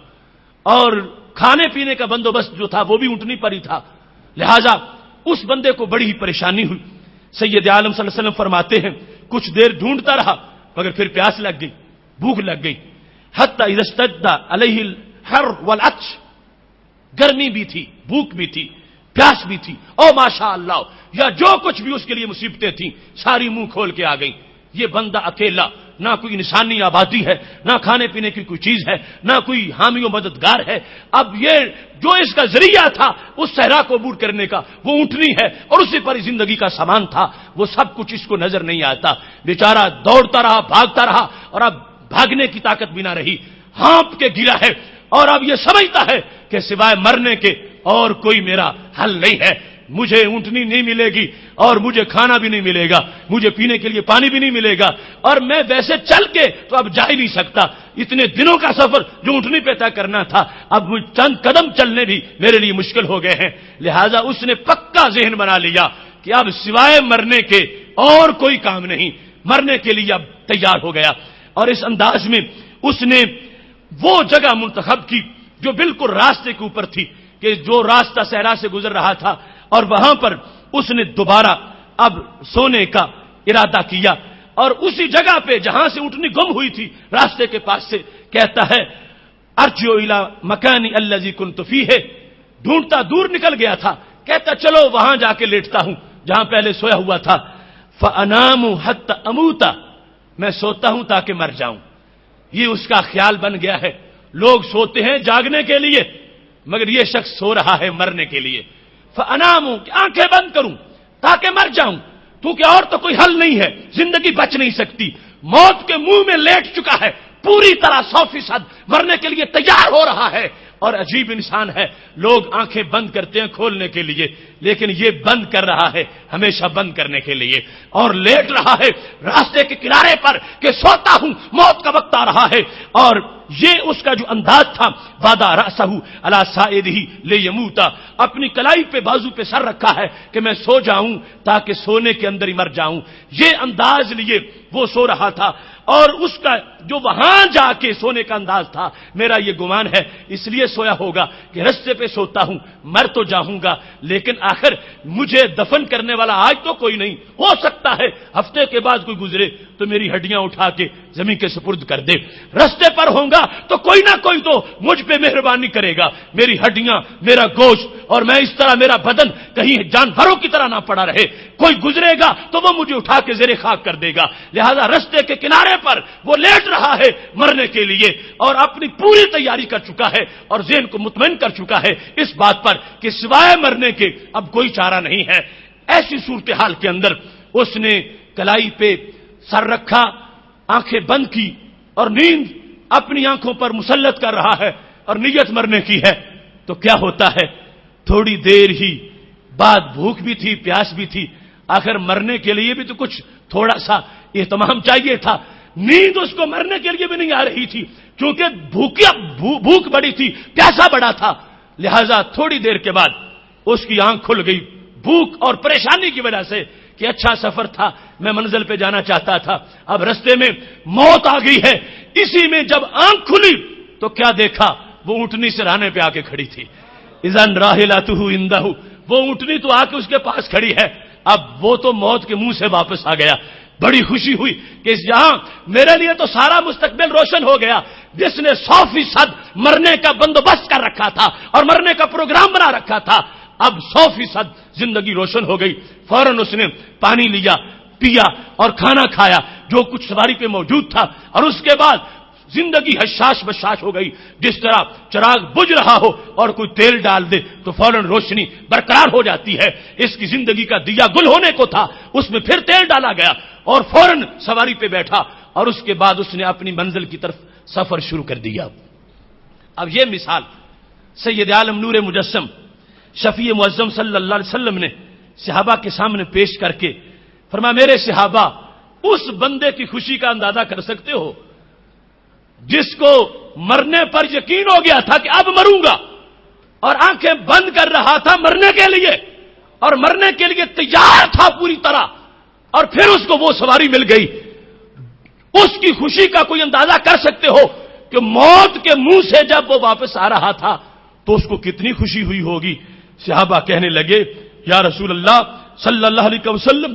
اور کھانے پینے کا بندوبست جو تھا وہ بھی اونٹنی پر ہی تھا۔ لہذا اس بندے کو بڑی ہی پریشانی ہوئی۔ سید عالم صلی اللہ علیہ وسلم فرماتے ہیں کچھ دیر ڈھونڈتا رہا مگر پھر پیاس لگ گئی، بھوک لگ گئی۔ حتی اذا اشتد علیہ الحر والعطش، گرمی بھی تھی، بھوک بھی تھی، پیاس بھی تھی، او ماشاء اللہ، یا جو کچھ بھی اس کے لیے مصیبتیں تھیں ساری منہ کھول کے آ گئیں۔ یہ بندہ اکیلا، نہ کوئی انسانی آبادی ہے، نہ کھانے پینے کی کوئی چیز ہے، نہ کوئی حامی و مددگار ہے۔ اب یہ جو اس کا ذریعہ تھا اس صحرا کو عبور کرنے کا وہ اونٹنی ہے اور اسی پر زندگی کا سامان تھا، وہ سب کچھ اس کو نظر نہیں آتا۔ بیچارہ دوڑتا رہا، بھاگتا رہا اور اب بھاگنے کی طاقت بھی نہ رہی، ہانپ کے گرا ہے اور اب یہ سمجھتا ہے کہ سوائے مرنے کے اور کوئی میرا حل نہیں ہے۔ مجھے اونٹنی نہیں ملے گی اور مجھے کھانا بھی نہیں ملے گا، مجھے پینے کے لیے پانی بھی نہیں ملے گا، اور میں ویسے چل کے تو اب جا ہی نہیں سکتا۔ اتنے دنوں کا سفر جو اونٹنی پہ طے کرنا تھا اب چند قدم چلنے بھی میرے لیے مشکل ہو گئے ہیں۔ لہذا اس نے پکا ذہن بنا لیا کہ اب سوائے مرنے کے اور کوئی کام نہیں، مرنے کے لیے اب تیار ہو گیا۔ اور اس انداز میں اس نے وہ جگہ منتخب کی جو بالکل راستے کے اوپر تھی، کہ جو راستہ صحرا سے گزر رہا تھا، اور وہاں پر اس نے دوبارہ اب سونے کا ارادہ کیا، اور اسی جگہ پہ جہاں سے اونٹنی گم ہوئی تھی راستے کے پاس سے کہتا ہے ارجو الی مکانی الذی کنت فیہ، ڈھونڈتا دور نکل گیا تھا، کہتا چلو وہاں جا کے لیٹتا ہوں جہاں پہلے سویا ہوا تھا۔ فانام حتی اموت، میں سوتا ہوں تاکہ مر جاؤں۔ یہ اس کا خیال بن گیا ہے۔ لوگ سوتے ہیں جاگنے کے لیے مگر یہ شخص سو رہا ہے مرنے کے لیے۔ فانام، کہ آنکھیں بند کروں تاکہ مر جاؤں، کیونکہ اور تو کوئی حل نہیں ہے، زندگی بچ نہیں سکتی، موت کے منہ میں لیٹ چکا ہے، پوری طرح 100% مرنے کے لیے تیار ہو رہا ہے۔ اور عجیب انسان ہے، لوگ آنکھیں بند کرتے ہیں کھولنے کے لیے، لیکن یہ بند کر رہا ہے ہمیشہ بند کرنے کے لیے، اور لیٹ رہا ہے راستے کے کنارے پر کہ سوتا ہوں، موت کا وقت آ رہا ہے۔ اور یہ اس کا جو انداز تھا، وعدہ رأسہ علی سائدہ لیموت، اپنی کلائی پہ بازو پہ سر رکھا ہے کہ میں سو جاؤں تاکہ سونے کے اندر ہی مر جاؤں، یہ انداز لیے وہ سو رہا تھا۔ اور اس کا جو وہاں جا کے سونے کا انداز تھا، میرا یہ گمان ہے اس لیے سویا ہوگا کہ رستے پہ سوتا ہوں، مر تو جاؤں گا لیکن آخر مجھے دفن کرنے والا آج تو کوئی نہیں، ہو سکتا ہے ہفتے کے بعد کوئی گزرے تو میری ہڈیاں اٹھا کے زمین کے سپرد کر دے، رستے پر ہوں گا تو کوئی نہ کوئی تو مجھ پہ مہربانی کرے گا، میری ہڈیاں، میرا گوشت، اور میں اس طرح میرا بدن کہیں جانوروں کی طرح نہ پڑا رہے، کوئی گزرے گا تو وہ مجھے اٹھا کے زیر خاک کر دے گا۔ لہذا رستے کے کنارے پر وہ لیٹ رہا ہے مرنے کے لیے، اور اپنی پوری تیاری کر چکا ہے اور ذہن کو مطمئن کر چکا ہے اس بات پر کہ سوائے مرنے کے اب کوئی چارہ نہیں ہے۔ ایسی صورتحال کے اندر اس نے کلائی پہ سر رکھا، آنکھیں بند کی، اور نیند اپنی آنکھوں پر مسلط کر رہا ہے اور نیت مرنے کی ہے۔ تو کیا ہوتا ہے، تھوڑی دیر ہی بعد بھوک بھی تھی، پیاس بھی تھی، آخر مرنے کے لیے بھی تو کچھ تھوڑا سا اہتمام چاہیے تھا۔ نیند اس کو مرنے کے لیے بھی نہیں آ رہی تھی کیونکہ بھوک بڑی تھی، پیاسا بڑا تھا۔ لہذا تھوڑی دیر کے بعد اس کی آنکھ کھل گئی، بھوک اور پریشانی کی وجہ سے کہ اچھا سفر تھا، میں منزل پہ جانا چاہتا تھا، اب رستے میں موت آ گئی ہے۔ اسی میں جب آنکھ کھلی تو کیا دیکھا، وہ اونٹنی سرانے پہ آ کے کھڑی تھی۔ اذن راحلتہ عندہ، وہ اونٹنی تو آ کے اس کے پاس کھڑی ہے۔ اب وہ تو موت کے منہ سے واپس آ گیا۔ بڑی خوشی ہوئی کہ یہاں میرے لیے تو سارا مستقبل روشن ہو گیا، جس نے 100% مرنے کا بندوبست کر رکھا تھا اور مرنے کا پروگرام بنا رکھا تھا، اب 100% زندگی روشن ہو گئی۔ فوراً اس نے پانی لیا، پیا اور کھانا کھایا جو کچھ سواری پہ موجود تھا، اور اس کے بعد زندگی حشاش بشاش ہو گئی، جس طرح چراغ بجھ رہا ہو اور کوئی تیل ڈال دے تو فوراً روشنی برقرار ہو جاتی ہے۔ اس کی زندگی کا دیا گل ہونے کو تھا، اس میں پھر تیل ڈالا گیا اور فوراً سواری پہ بیٹھا اور اس کے بعد اس نے اپنی منزل کی طرف سفر شروع کر دیا۔ اب یہ مثال سید عالم نور مجسم شفیع معظم صلی اللہ علیہ وسلم نے صحابہ کے سامنے پیش کر کے فرمایا، میرے صحابہ، اس بندے کی خوشی کا اندازہ کر سکتے ہو جس کو مرنے پر یقین ہو گیا تھا کہ اب مروں گا اور آنکھیں بند کر رہا تھا مرنے کے لیے اور مرنے کے لیے تیار تھا پوری طرح، اور پھر اس کو وہ سواری مل گئی۔ اس کی خوشی کا کوئی اندازہ کر سکتے ہو کہ موت کے منہ سے جب وہ واپس آ رہا تھا تو اس کو کتنی خوشی ہوئی ہوگی۔ صحابہ کہنے لگے، یا رسول اللہ صلی اللہ علیہ وسلم،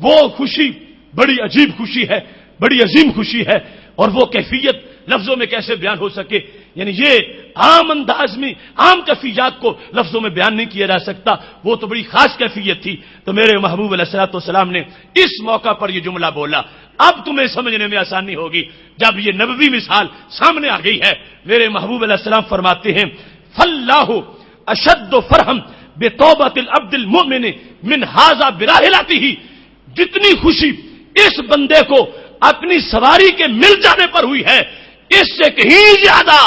وہ خوشی بڑی عجیب خوشی ہے، بڑی عظیم خوشی ہے، اور وہ کیفیت لفظوں میں کیسے بیان ہو سکے؟ یعنی یہ عام انداز میں عام کیفیات کو لفظوں میں بیان نہیں کیا جا سکتا، وہ تو بڑی خاص کیفیت تھی۔ تو میرے محبوب علیہ الصلوۃ والسلام نے اس موقع پر یہ جملہ بولا، اب تمہیں سمجھنے میں آسانی ہوگی جب یہ نبوی مثال سامنے آ گئی ہے۔ میرے محبوب علیہ السلام فرماتے ہیں، فاللہ اشد فرحم بتوبۃ العبد المؤمن من ھذا براحلتہ، جتنی خوشی اس بندے کو اپنی سواری کے مل جانے پر ہوئی ہے، اس سے کہیں زیادہ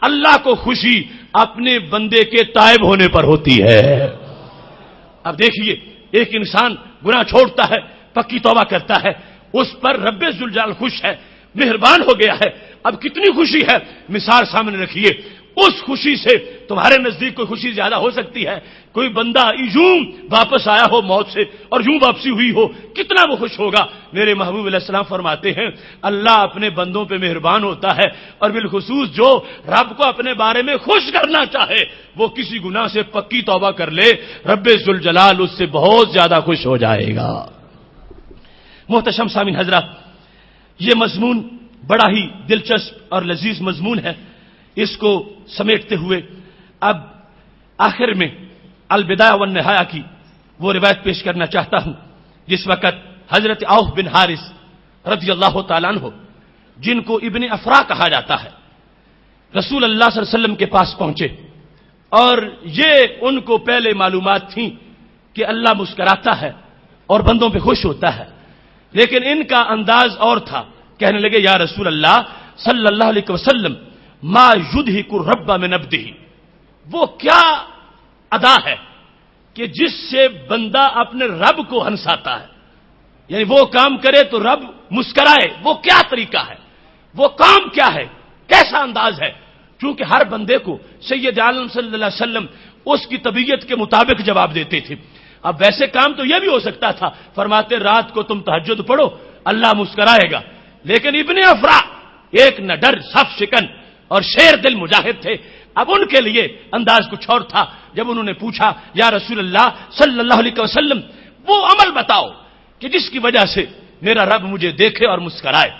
اللہ کو خوشی اپنے بندے کے تائب ہونے پر ہوتی ہے۔ اب دیکھیے، ایک انسان گناہ چھوڑتا ہے، پکی توبہ کرتا ہے، اس پر رب ذوالجلال خوش ہے، مہربان ہو گیا ہے، اب کتنی خوشی ہے مثال سامنے رکھیے۔ اس خوشی سے تمہارے نزدیک کوئی خوشی زیادہ ہو سکتی ہے؟ کوئی بندہ یوں واپس آیا ہو موت سے اور یوں واپسی ہوئی ہو، کتنا وہ خوش ہوگا؟ میرے محبوب علیہ السلام فرماتے ہیں، اللہ اپنے بندوں پہ مہربان ہوتا ہے، اور بالخصوص جو رب کو اپنے بارے میں خوش کرنا چاہے وہ کسی گناہ سے پکی توبہ کر لے، رب ذوالجلال اس سے بہت زیادہ خوش ہو جائے گا۔ محتشم سامعین حضرات، یہ مضمون بڑا ہی دلچسپ اور لذیذ مضمون ہے۔ اس کو سمیٹتے ہوئے اب آخر میں البدایہ والنہایہ کی وہ روایت پیش کرنا چاہتا ہوں جس وقت حضرت عوف بن حارث رضی اللہ تعالیٰ عنہ، جن کو ابن افرا کہا جاتا ہے، رسول اللہ صلی اللہ علیہ وسلم کے پاس پہنچے، اور یہ ان کو پہلے معلومات تھیں کہ اللہ مسکراتا ہے اور بندوں پہ خوش ہوتا ہے، لیکن ان کا انداز اور تھا۔ کہنے لگے، یا رسول اللہ صلی اللہ علیہ وسلم، ما یدھک الرب من عبدہ، وہ کیا ادا ہے کہ جس سے بندہ اپنے رب کو ہنساتا ہے، یعنی وہ کام کرے تو رب مسکرائے، وہ کیا طریقہ ہے، وہ کام کیا ہے، کیسا انداز ہے؟ چونکہ ہر بندے کو سید عالم صلی اللہ علیہ وسلم اس کی طبیعت کے مطابق جواب دیتے تھے۔ اب ویسے کام تو یہ بھی ہو سکتا تھا، فرماتے رات کو تم تہجد پڑھو اللہ مسکرائے گا، لیکن ابن افرا ایک نڈر صف شکن اور شیر دل مجاہد تھے، اب ان کے لیے انداز کچھ اور تھا۔ جب انہوں نے پوچھا، یا رسول اللہ صلی اللہ علیہ وسلم، وہ عمل بتاؤ کہ جس کی وجہ سے میرا رب مجھے دیکھے اور مسکرائے۔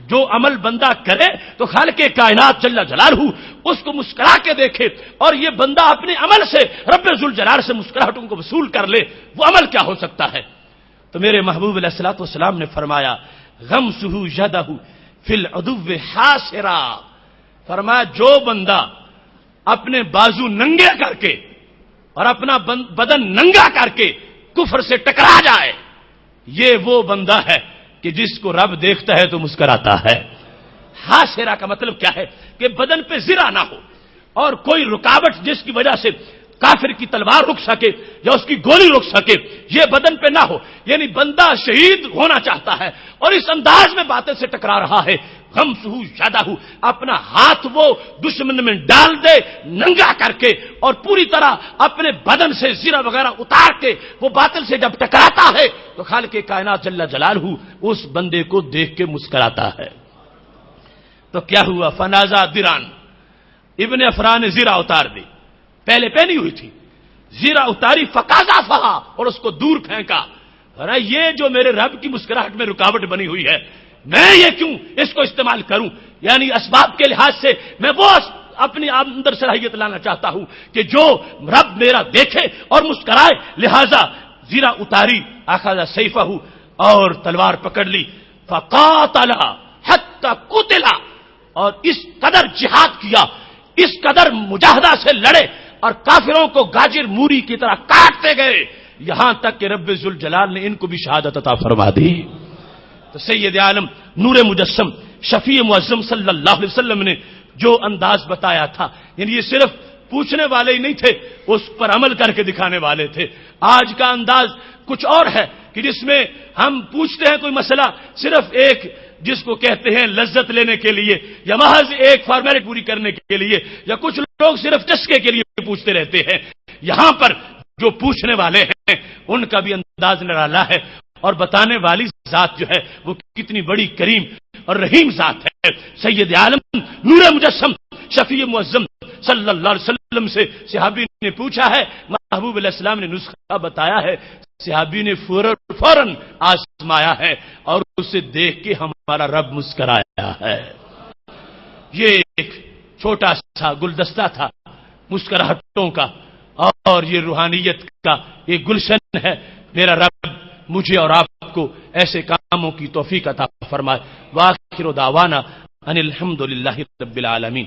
جو عمل بندہ کرے تو خالق کائنات جل جلالہ اس کو مسکرا کے دیکھے، اور یہ بندہ اپنے عمل سے رب ذوالجلال سے مسکراہٹوں کو وصول کر لے، وہ عمل کیا ہو سکتا ہے؟ تو میرے محبوب علیہ الصلوۃ والسلام نے فرمایا، غمسہ یدہ فی العدو حاسرا، فرمایا جو بندہ اپنے بازو ننگے کر کے اور اپنا بدن ننگا کر کے کفر سے ٹکرا جائے، یہ وہ بندہ ہے کہ جس کو رب دیکھتا ہے تو مسکراتا ہے۔ حاسرہ کا مطلب کیا ہے؟ کہ بدن پہ زرہ نہ ہو اور کوئی رکاوٹ جس کی وجہ سے کافر کی تلوار رک سکے یا اس کی گولی رک سکے، یہ بدن پہ نہ ہو، یعنی بندہ شہید ہونا چاہتا ہے اور اس انداز میں باتیں سے ٹکرا رہا ہے، غمسہ یدہ، اپنا ہاتھ وہ دشمن میں ڈال دے ننگا کر کے، اور پوری طرح اپنے بدن سے زرہ وغیرہ اتار کے وہ باطل سے جب ٹکراتا ہے تو خالق کائنات جل جلالہ اس بندے کو دیکھ کے مسکراتا ہے۔ تو کیا ہوا؟ فنازع دران، ابن افرا نے زرہ اتار دی، پہلے پہنی ہوئی تھی، زرہ اتاری، فقاذفھا، اور اس کو دور پھینکا۔ ارے یہ جو میرے رب کی مسکراہٹ میں رکاوٹ بنی ہوئی ہے، میں یہ کیوں اس کو استعمال کروں؟ یعنی اسباب کے لحاظ سے میں وہ اپنی اندر صلاحیت لانا چاہتا ہوں کہ جو رب میرا دیکھے اور مسکرائے، لہذا زرہ اتاری، اخذ سیفہ، اور تلوار پکڑ لی، فقاتل حتی قتل، اور اس قدر جہاد کیا، اس قدر مجاہدہ سے لڑے اور کافروں کو گاجر موری کی طرح کاٹتے گئے، یہاں تک کہ رب ذوالجلال نے ان کو بھی شہادت عطا فرما دی۔ تو سید عالم نور مجسم شفیع معظم صلی اللہ علیہ وسلم نے جو انداز بتایا تھا، یعنی یہ صرف پوچھنے والے ہی نہیں تھے، اس پر عمل کر کے دکھانے والے تھے۔ آج کا انداز کچھ اور ہے کہ جس میں ہم پوچھتے ہیں کوئی مسئلہ صرف ایک جس کو کہتے ہیں لذت لینے کے لیے، یا محض ایک فارمیلٹی پوری کرنے کے لیے، یا کچھ لوگ صرف چسکے کے لیے پوچھتے رہتے ہیں۔ یہاں پر جو پوچھنے والے ہیں ان کا بھی انداز نرالا ہے، اور بتانے والی ذات جو ہے وہ کتنی بڑی کریم اور رحیم ذات ہے۔ سید عالم نور مجسم شفیع معظم صلی اللہ علیہ وسلم سے صحابی نے پوچھا ہے، محبوب علیہ السلام نے نسخہ بتایا ہے، صحابی نے فوراً آزمایا ہے اور اسے دیکھ کے ہمارا رب مسکرایا ہے۔ یہ ایک چھوٹا سا گلدستہ تھا مسکراہٹوں کا، اور یہ روحانیت کا ایک گلشن ہے۔ میرا رب مجھے اور آپ کو ایسے کاموں کی توفیق عطا فرمائے۔ وآخر دعوانا ان الحمد للہ رب العالمین۔